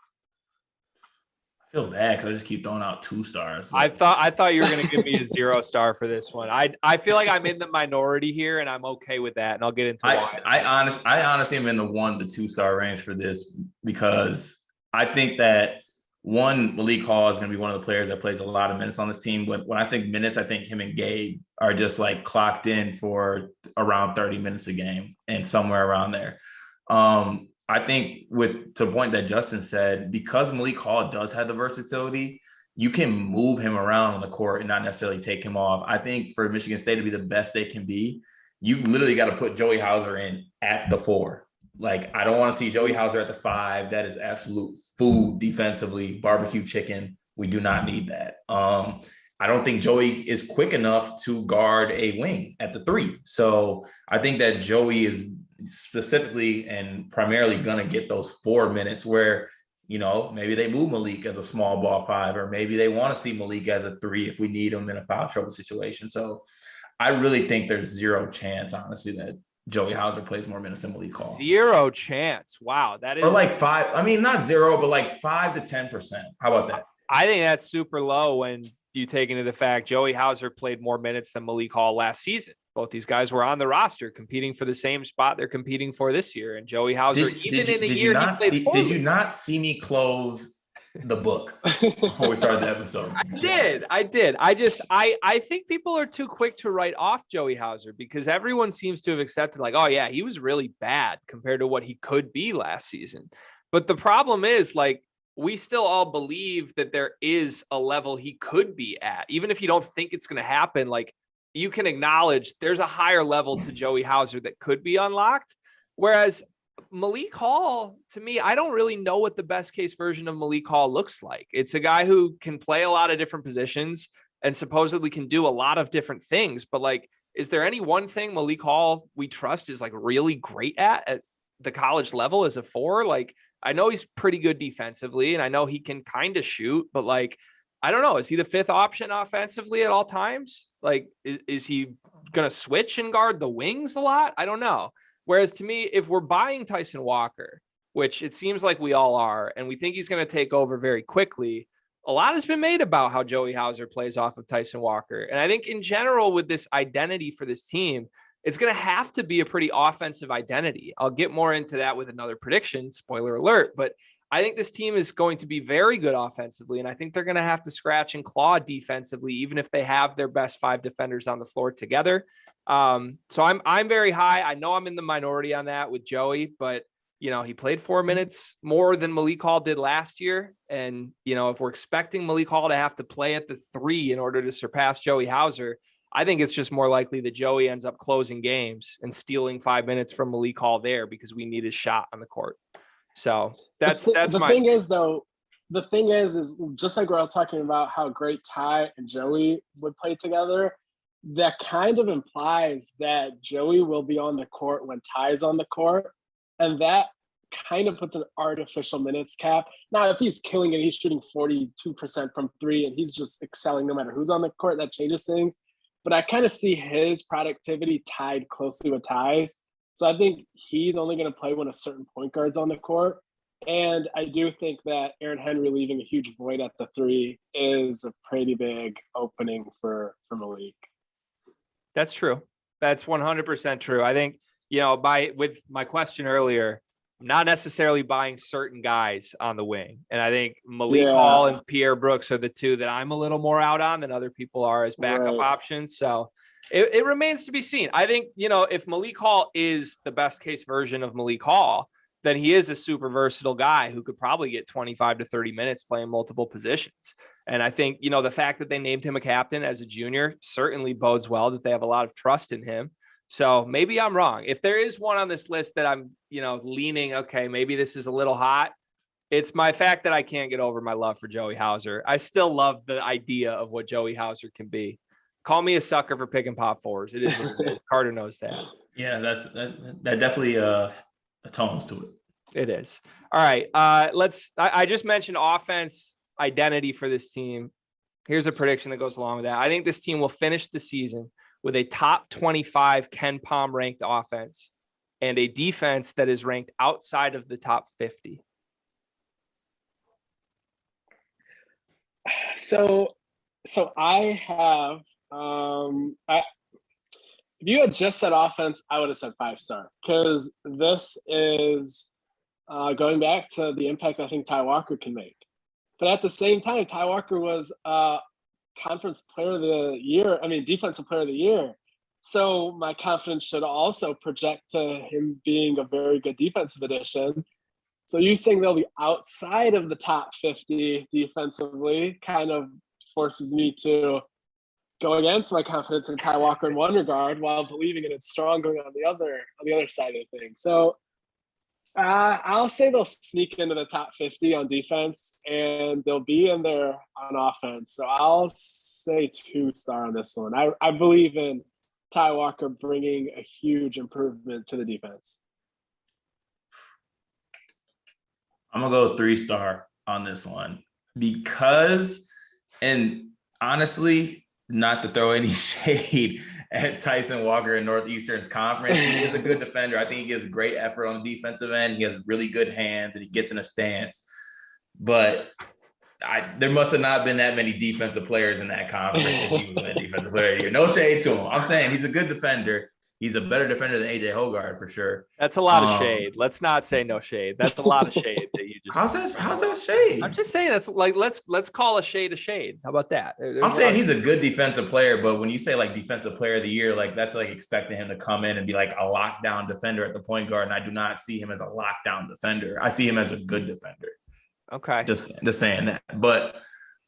I feel bad because I just keep throwing out 2 stars. I thought you were going to give me a 0-star for this one. I feel like I'm in the minority here, and I'm okay with that. And I'll get into why. I honestly am in the 1 to 2 star range for this, because I think that Malik Hall is going to be one of the players that plays a lot of minutes on this team. But when I think minutes, I think him and Gabe are just like clocked in for around 30 minutes a game and somewhere around there. I think to the point that Justin said, because Malik Hall does have the versatility, you can move him around on the court and not necessarily take him off. I think for Michigan State to be the best they can be, you literally got to put Joey Hauser in at the 4. Like, I don't want to see Joey Hauser at the 5. That is absolute food defensively, barbecue chicken. We do not need that. I don't think Joey is quick enough to guard a wing at the 3. So I think that Joey is specifically and primarily going to get those 4 minutes where, maybe they move Malik as a small ball 5, or maybe they want to see Malik as a 3 if we need him in a foul trouble situation. So I really think there's 0 chance, honestly, that Joey Hauser plays more minutes than Malik Hall. 0 chance. Wow. That is. Or like 5. I mean, not 0, but like 5 to 10%. How about that? I think that's super low when you take into the fact Joey Hauser played more minutes than Malik Hall last season. Both these guys were on the roster competing for the same spot they're competing for this year. And Joey Hauser, Did you not see me close the book before we started the episode? I did. I think people are too quick to write off Joey Hauser because everyone seems to have accepted like, oh yeah, he was really bad compared to what he could be last season. But the problem is like, we still all believe that there is a level he could be at, even if you don't think it's going to happen. Like, you can acknowledge there's a higher level to Joey Hauser that could be unlocked. Whereas Malik Hall, to me, I don't really know what the best case version of Malik Hall looks like. It's a guy who can play a lot of different positions and supposedly can do a lot of different things. But like, is there any one thing Malik Hall we trust is like really great at the college level as a 4? Like, I know he's pretty good defensively and I know he can kind of shoot, but like, I don't know. Is he the 5th option offensively at all times? Like, is he going to switch and guard the wings a lot? I don't know. Whereas to me, if we're buying Tyson Walker, which it seems like we all are, and we think he's going to take over very quickly, a lot has been made about how Joey Hauser plays off of Tyson Walker. And I think in general with this identity for this team, it's going to have to be a pretty offensive identity. I'll get more into that with another prediction, spoiler alert, but I think this team is going to be very good offensively, and I think they're going to have to scratch and claw defensively, even if they have their best 5 defenders on the floor together. So I'm very high. I know I'm in the minority on that with Joey, but you know, he played 4 minutes more than Malik Hall did last year. And, you know, if we're expecting Malik Hall to have to play at the 3 in order to surpass Joey Hauser, I think it's just more likely that Joey ends up closing games and stealing 5 minutes from Malik Hall there because we need his shot on the court. So that's the my thing is though. The thing is just like we're all talking about how great Ty and Joey would play together. That kind of implies that Joey will be on the court when Ty's on the court, and that kind of puts an artificial minutes cap. Now, if he's killing it, he's shooting 42% from 3, and he's just excelling no matter who's on the court. That changes things. But I kind of see his productivity tied closely with Ty's. So I think he's only going to play when a certain point guard's on the court. And I do think that Aaron Henry leaving a huge void at the 3 is a pretty big opening for Malik. That's true. That's 100% true. I think, you know, with my question earlier, I'm not necessarily buying certain guys on the wing. And I think Malik Hall and Pierre Brooks are the 2 that I'm a little more out on than other people are as backup options. So it remains to be seen. I think, you know, if Malik Hall is the best case version of Malik Hall, then he is a super versatile guy who could probably get 25 to 30 minutes playing multiple positions. And I think, you know, the fact that they named him a captain as a junior certainly bodes well that they have a lot of trust in him. So maybe I'm wrong. If there is one on this list that I'm, you know, leaning, okay, maybe this is a little hot, it's my fact that I can't get over my love for Joey Hauser. I still love the idea of what Joey Hauser can be. Call me a sucker for picking pop 4s. It is what it is. Carter knows that. Yeah, that definitely atones to it. It is. All right. I just mentioned offense identity for this team. Here's a prediction that goes along with that. I think this team will finish the season with a top 25 Ken Pom ranked offense and a defense that is ranked outside of the top 50. So I have if you had just said offense, I would have said 5-star, because this is going back to the impact I think Ty Walker can make. But at the same time, Ty Walker was conference player of the year. I mean, defensive player of the year. So my confidence should also project to him being a very good defensive addition. So you saying they'll be outside of the top 50 defensively kind of forces me to go against my confidence in Ty Walker in one regard while believing in it strongly on the other side of things. So I'll say they'll sneak into the top 50 on defense, and they'll be in there on offense. So I'll say 2-star on this one. I believe in Ty Walker bringing a huge improvement to the defense. I'm going to go 3-star on this one because, and honestly, not to throw any shade at Tyson Walker in Northeastern's conference, he is a good defender. I think he gives great effort on the defensive end. He has really good hands and he gets in a stance. But there must have not been that many defensive players in that conference if he was that defensive player of the year. No shade to him. I'm saying he's a good defender. He's a better defender than AJ Hogarth for sure. That's a lot of shade. Let's not say no shade. That's a lot of shade that you just. How's that shade? I'm just saying that's like let's call a shade a shade. How about that? I'm saying he's a good defensive player, but when you say like defensive player of the year, like that's like expecting him to come in and be like a lockdown defender at the point guard, and I do not see him as a lockdown defender. I see him as a good defender. Okay, just saying that, but.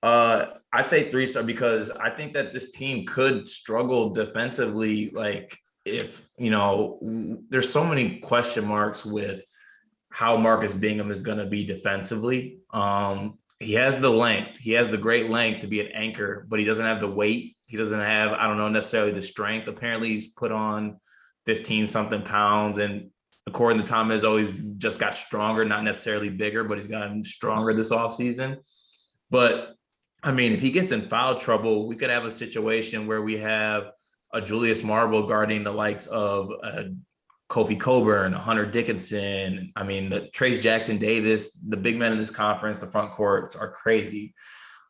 I say 3-star because I think that this team could struggle defensively. Like if, there's so many question marks with how Marcus Bingham is going to be defensively. He has the length. He has the great length to be an anchor, but he doesn't have the weight. He doesn't have, I don't know, necessarily the strength. Apparently he's put on 15 something pounds, and according to Tom Izzo, he's just got stronger, not necessarily bigger, but he's gotten stronger this offseason. But I mean, if he gets in foul trouble, we could have a situation where we have a Julius Marble guarding the likes of Kofi Coburn, Hunter Dickinson. I mean, the Trace Jackson Davis, the big men in this conference, the front courts are crazy.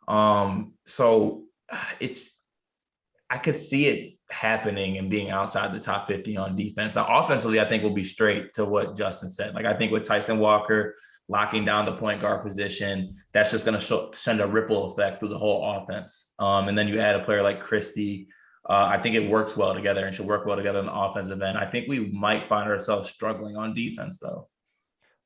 So I could see it happening and being outside the top 50 on defense. Now, offensively, I think we'll be straight to what Justin said. Like, I think with Tyson Walker locking down the point guard position, that's just going to send a ripple effect through the whole offense. And then you add a player like Christie. I think it works well together and should work well together on the offensive end. I think we might find ourselves struggling on defense, though.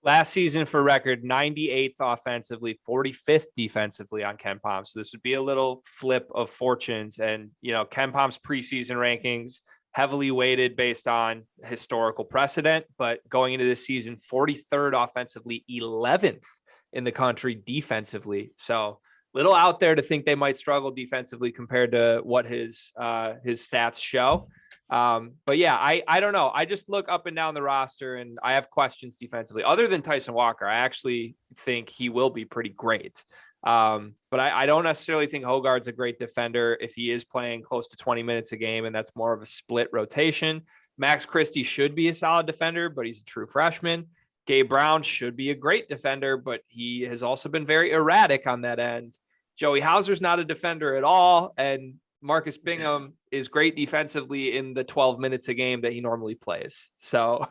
Last season, for record, 98th offensively, 45th defensively on Ken Palm. So this would be a little flip of fortunes. And, Ken Palm's preseason rankings heavily weighted based on historical precedent, but going into this season, 43rd offensively, 11th in the country defensively. So little out there to think they might struggle defensively compared to what his stats show. But yeah, I don't know. I just look up and down the roster and I have questions defensively. Other than Tyson Walker, I actually think he will be pretty great. But I don't necessarily think Hogarth's a great defender if he is playing close to 20 minutes a game, and that's more of a split rotation. Max Christie should be a solid defender, but he's a true freshman. Gabe Brown should be a great defender, but he has also been very erratic on that end. Joey Hauser's not a defender at all, and Marcus Bingham is great defensively in the 12 minutes a game that he normally plays. So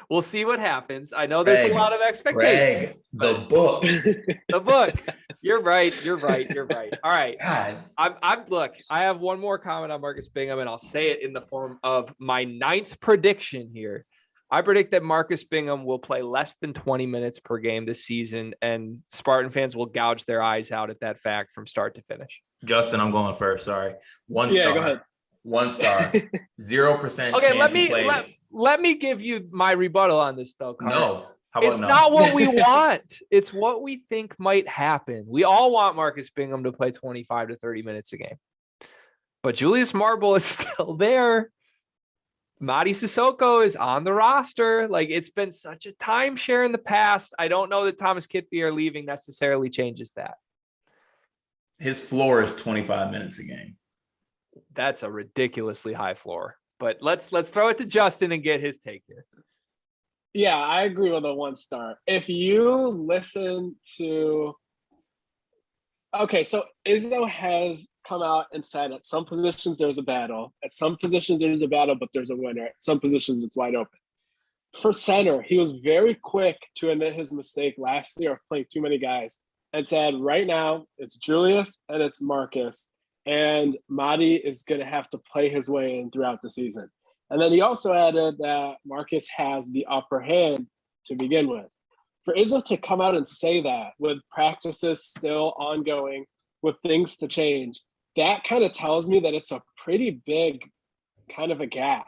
we'll see what happens. I know there's a lot of expectations. The book. The book. You're right. All right. God. Look, I have one more comment on Marcus Bingham, and I'll say it in the form of my 9th prediction here. I predict that Marcus Bingham will play less than 20 minutes per game this season, and Spartan fans will gouge their eyes out at that fact from start to finish. Justin, I'm going first. Sorry. 1 star. Go ahead. 1 star. 0% Okay, let me give you my rebuttal on this, though, Carter. No. How about it's not what we want. It's what we think might happen. We all want Marcus Bingham to play 25 to 30 minutes a game. But Julius Marble is still there. Mady Sissoko is on the roster. Like, it's been such a timeshare in the past. I don't know that Thomas Kithier leaving necessarily changes that. His floor is 25 minutes a game. That's a ridiculously high floor. But let's throw it to Justin and get his take here. Yeah, I agree with a 1 star. If you listen to okay, so Izzo has come out and said at some positions there's a battle. At some positions there's a battle, but there's a winner. At some positions it's wide open. For center, he was very quick to admit his mistake last year of playing too many guys and said, right now it's Julius and it's Marcus, and Mady is going to have to play his way in throughout the season. And then he also added that Marcus has the upper hand to begin with. For Izzo to come out and say that with practices still ongoing, with things to change, that kind of tells me that it's a pretty big kind of a gap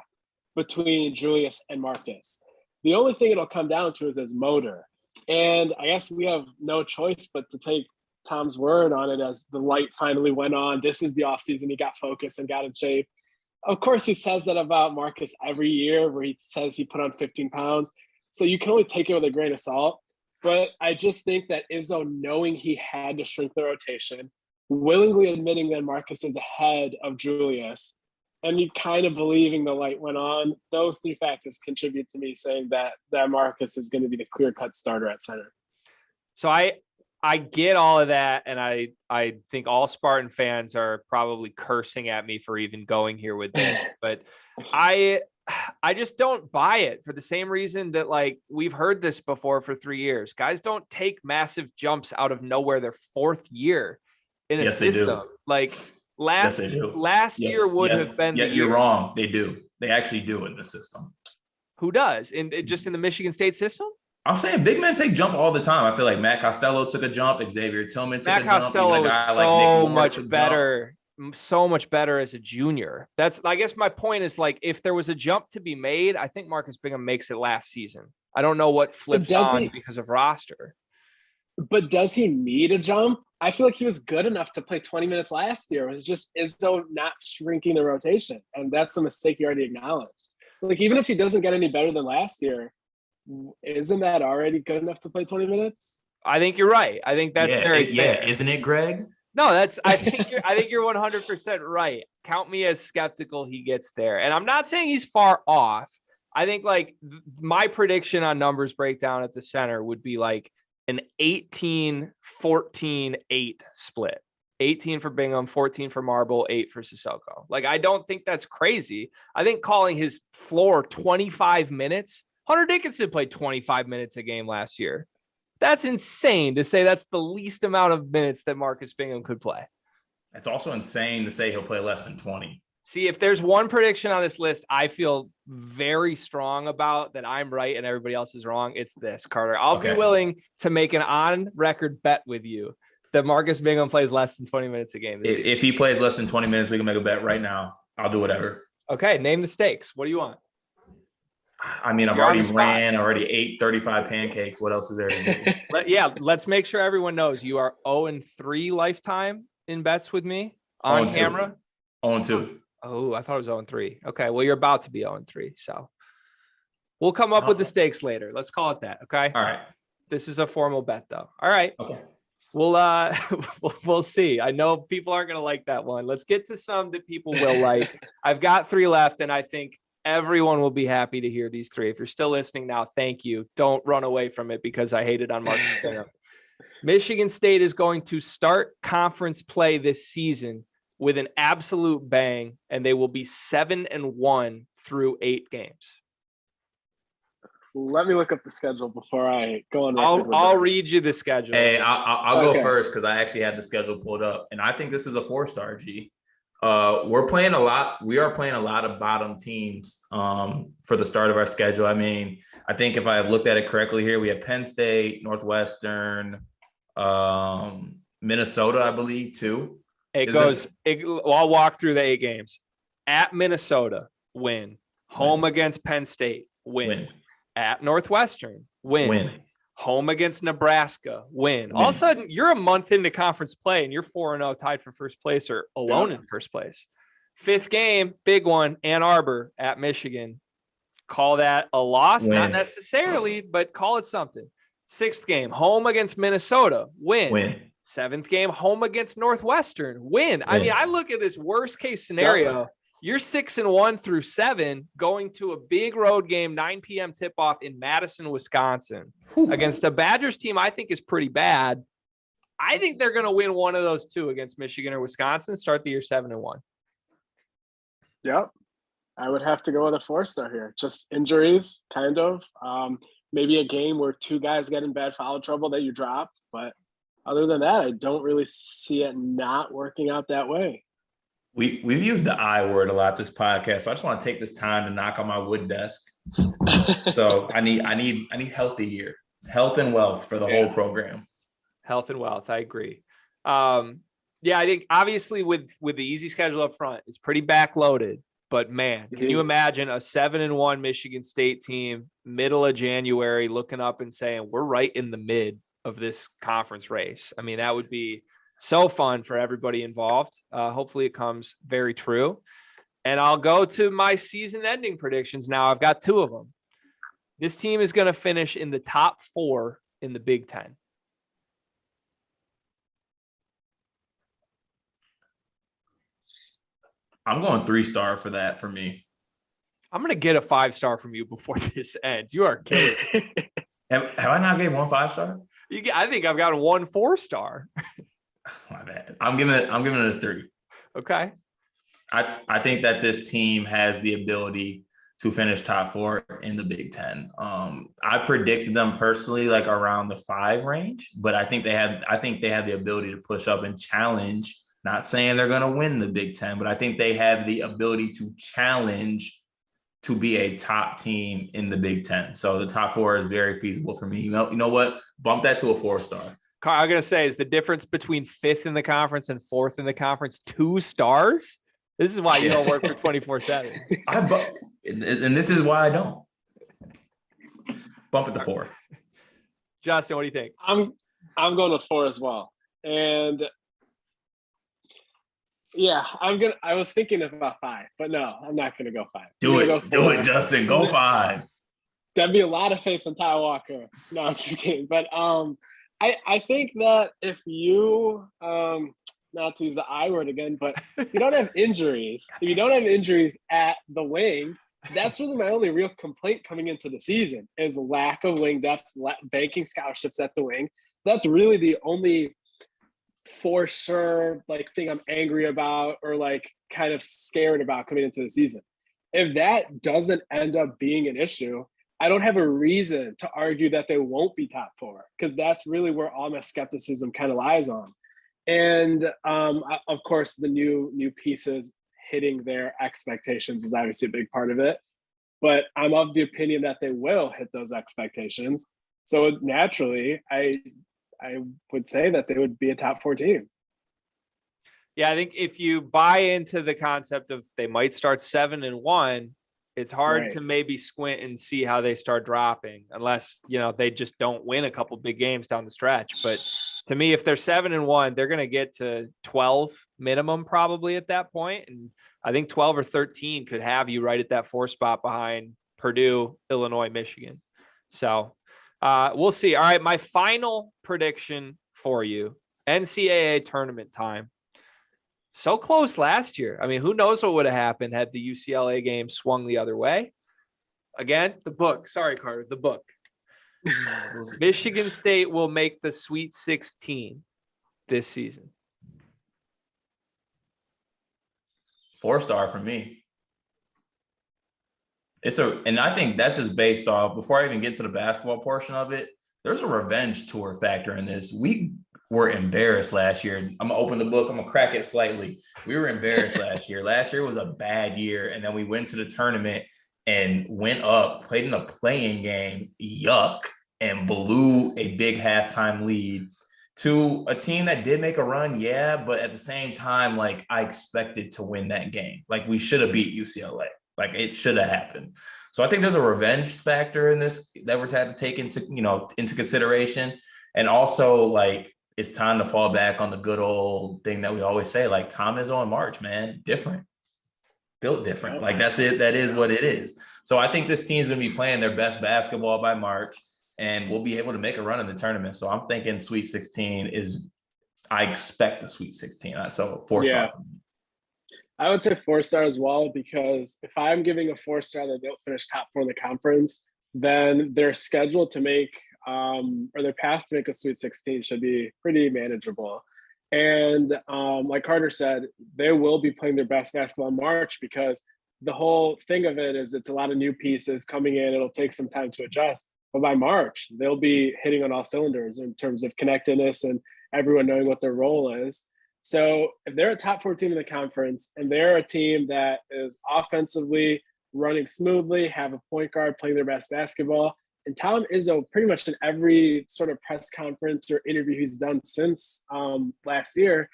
between Julius and Marcus. The only thing it'll come down to is his motor. And I guess we have no choice but to take Tom's word on it as the light finally went on. This is the offseason. He got focused and got in shape. Of course, he says that about Marcus every year where he says he put on 15 pounds. So you can only take it with a grain of salt. But I just think that Izzo, knowing he had to shrink the rotation, willingly admitting that Marcus is ahead of Julius, and me kind of believing the light went on, those 3 factors contribute to me saying that Marcus is going to be the clear-cut starter at center. So I I get all of that, and I think all Spartan fans are probably cursing at me for even going here with this, but I just don't buy it for the same reason that, like, we've heard this before for 3 years. Guys don't take massive jumps out of nowhere their 4th year in a system. Like last year would have been the year. You're wrong. They do. They actually do in the system. Who does? Just in the Michigan State system? I'm saying big men take jump all the time. I feel like Matt Costello took a jump. Xavier Tillman took a jump. Matt Costello was so much better. So much better as a junior. That's, I guess my point is, like, if there was a jump to be made, I think Marcus Bingham makes it last season. I don't know what flips on because of roster. But does he need a jump? I feel like he was good enough to play 20 minutes last year. It was just Izzo not shrinking the rotation. And that's a mistake he already acknowledged. Like, even if he doesn't get any better than last year, isn't that already good enough to play 20 minutes? I think you're right. I think that's very fair. Yeah, isn't it, Greg? No, I think you're 100% right. Count me as skeptical he gets there. And I'm not saying he's far off. I think, like, my prediction on numbers breakdown at the center would be like an 18-14-8 split. 18 for Bingham, 14 for Marble, 8 for Sissoko. Like, I don't think that's crazy. I think calling his floor 25 minutes, Hunter Dickinson played 25 minutes a game last year. That's insane to say that's the least amount of minutes that Marcus Bingham could play. It's also insane to say he'll play less than 20. See, if there's one prediction on this list I feel very strong about that I'm right and everybody else is wrong, it's this, Carter. I'll be willing to make an on-record bet with you that Marcus Bingham plays less than 20 minutes a game this season. If he plays less than 20 minutes, we can make a bet right now. I'll do whatever. Okay, name the stakes. What do you want? I mean, I've already ate 35 pancakes. What else is there to do? Let's make ssure everyone knows you are 0-3 lifetime in bets with me on camera. 0-2. Oh, I thought it was 0-3. Okay, well, you're about to be 0-3, so we'll come up with the stakes later. Let's call it that, okay? All right. This is a formal bet, though. All right. Okay. We'll see. I know people aren't going to like that one. Let's get to some that people will like. I've got 3 left, and I think everyone will be happy to hear these 3. If you're still listening now, thank you. Don't run away from it because I hate it on Marcus Bingham. Michigan State is going to start conference play this season with an absolute bang, and they will be 7-1 through 8 games. Let me look up the schedule before I go on. I'll read you the schedule. Hey, I'll go first because I actually have the schedule pulled up, and I think this is a 4-star, G. We are playing a lot of bottom teams for the start of our schedule. I mean, I think if I looked at it correctly here, we have Penn State, Northwestern, Minnesota, I believe, too. I'll walk through the 8 games. At Minnesota, win. Home against Penn State, win. At Northwestern, win. Home against Nebraska, win. All of a sudden, you're a month into conference play, and you're 4-0 tied for first place or alone in first place. 5th game, big one, Ann Arbor at Michigan. Call that a loss? Not necessarily, but call it something. 6th game, home against Minnesota, win. 7th game, home against Northwestern, win. I mean, I look at this worst case scenario. You're 6-1 through 7, going to a big road game, 9 p.m. tip-off in Madison, Wisconsin, against a Badgers team I think is pretty bad. I think they're going to win one of those 2 against Michigan or Wisconsin, start the year 7-1. Yep. I would have to go with a 4-star here. Just injuries, kind of. Maybe a game where 2 guys get in bad foul trouble that you drop. But other than that, I don't really see it not working out that way. We've used the I word a lot this podcast, so I just want to take this time to knock on my wood desk. So I need healthy here, health and wealth for the whole program. Health and wealth, I agree. I think obviously with the easy schedule up front, it's pretty backloaded. But man, can you imagine a 7-1 Michigan State team, middle of January, looking up and saying we're right in the mid of this conference race? I mean, that would be so fun for everybody involved. Hopefully it comes very true. And I'll go to my season ending predictions now. I've got 2 of them. This team is going to finish in the top 4 in the Big Ten. I'm going 3-star for that for me. I'm going to get a 5-star from you before this ends. You are killing it. Have I not gave 1 5-star? I think I've got 1 4-star. My bad. I'm giving it a 3. Okay. I think that this team has the ability to finish top 4 in the Big Ten. I predicted them personally like around the 5 range, but I think they have the ability to push up and challenge. Not saying they're going to win the Big Ten, but I think they have the ability to challenge to be a top team in the Big Ten. So the top 4 is very feasible for me. You know what? Bump that to a 4-star. I'm going to say, is the difference between 5th in the conference and 4th in the conference 2 stars? This is why you don't work for 24/7. And this is why I don't. Bump it to 4. Justin, what do you think? I'm going with 4 as well. And yeah, I was thinking about 5, but no, I'm not gonna go 5. Do it, Justin. Go 5. That'd be a lot of faith in Ty Walker. No, I'm just kidding. But I think that if you not to use the I word again, but if you don't have injuries, at the wing, that's really my only real complaint coming into the season is lack of wing depth, banking scholarships at the wing. That's really the only for sure like thing I'm angry about or like kind of scared about coming into the season. If that doesn't end up being an issue, I don't have a reason to argue that they won't be top 4 because that's really where all my skepticism kind of lies on. And of course, the new pieces hitting their expectations is obviously a big part of it. But I'm of the opinion that they will hit those expectations. So naturally, I would say that they would be a top 4 team. Yeah, I think if you buy into the concept of they might start 7-1, it's hard to maybe squint and see how they start dropping unless, they just don't win a couple big games down the stretch. But to me, if they're 7-1, they're going to get to 12 minimum probably at that point. And I think 12 or 13 could have you right at that 4 spot behind Purdue, Illinois, Michigan. So we'll see. All right. My final prediction for you, NCAA tournament time. So close last year. I mean, who knows what would have happened had the UCLA game swung the other way. Again, the book. Sorry, Carter, the book. Michigan State will make the Sweet 16 this season. 4-star for me. And I think that's just based off, before I even get to the basketball portion of it, there's a revenge tour factor in this. We were embarrassed last year. I'm gonna open the book. I'm gonna crack it slightly. We were embarrassed last year. Last year was a bad year. And then we went to the tournament and went up, played in a playing game, yuck, and blew a big halftime lead to a team that did make a run. Yeah. But at the same time, like I expected to win that game. Like we should have beat UCLA. Like it should have happened. So I think there's a revenge factor in this that we're had to take into consideration. And also like, it's time to fall back on the good old thing that we always say, like Tom Izzo in March, man, different, built different. Like that's it. That is what it is. So I think this team's going to be playing their best basketball by March and we'll be able to make a run in the tournament. So I'm thinking Sweet 16 I expect the Sweet 16. So 4 stars. I would say 4-star as well, because if I'm giving a 4-star that they'll finish top 4 in the conference, then they're scheduled to make or their path to make a Sweet 16 should be pretty manageable. And like Carter said, they will be playing their best basketball in March because the whole thing of it is it's a lot of new pieces coming in. It'll take some time to adjust. But by March, they'll be hitting on all cylinders in terms of connectedness and everyone knowing what their role is. So if they're a top 4 team in the conference and they're a team that is offensively running smoothly, have a point guard playing their best basketball, and Tom Izzo, pretty much in every sort of press conference or interview he's done since last year,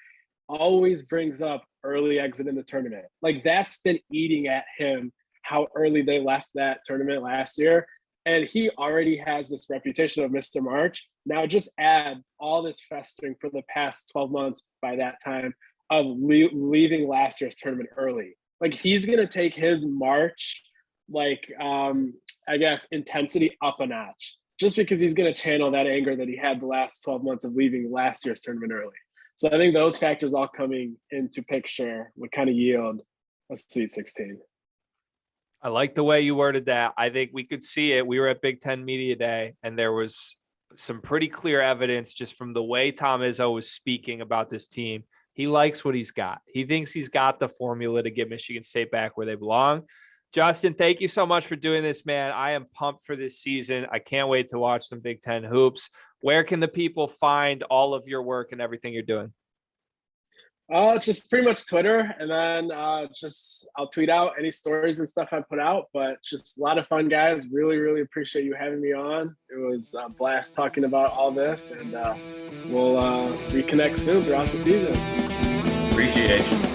always brings up early exit in the tournament. Like that's been eating at him, how early they left that tournament last year. And he already has this reputation of Mr. March. Now just add all this festering for the past 12 months by that time of leaving last year's tournament early. Like he's going to take his March, I guess, intensity up a notch, just because he's going to channel that anger that he had the last 12 months of leaving last year's tournament early. So I think those factors all coming into picture would kind of yield a Sweet 16. I like the way you worded that. I think we could see it. We were at Big Ten Media Day and there was some pretty clear evidence just from the way Tom Izzo was speaking about this team. He likes what he's got. He thinks he's got the formula to get Michigan State back where they belong. Justin, thank you so much for doing this, man. I am pumped for this season. I can't wait to watch some Big Ten hoops. Where can the people find all of your work and everything you're doing? Just pretty much Twitter, and then I'll tweet out any stories and stuff I put out. But just a lot of fun, guys. Really, really appreciate you having me on. It was a blast talking about all this, and we'll reconnect soon throughout the season. Appreciate you.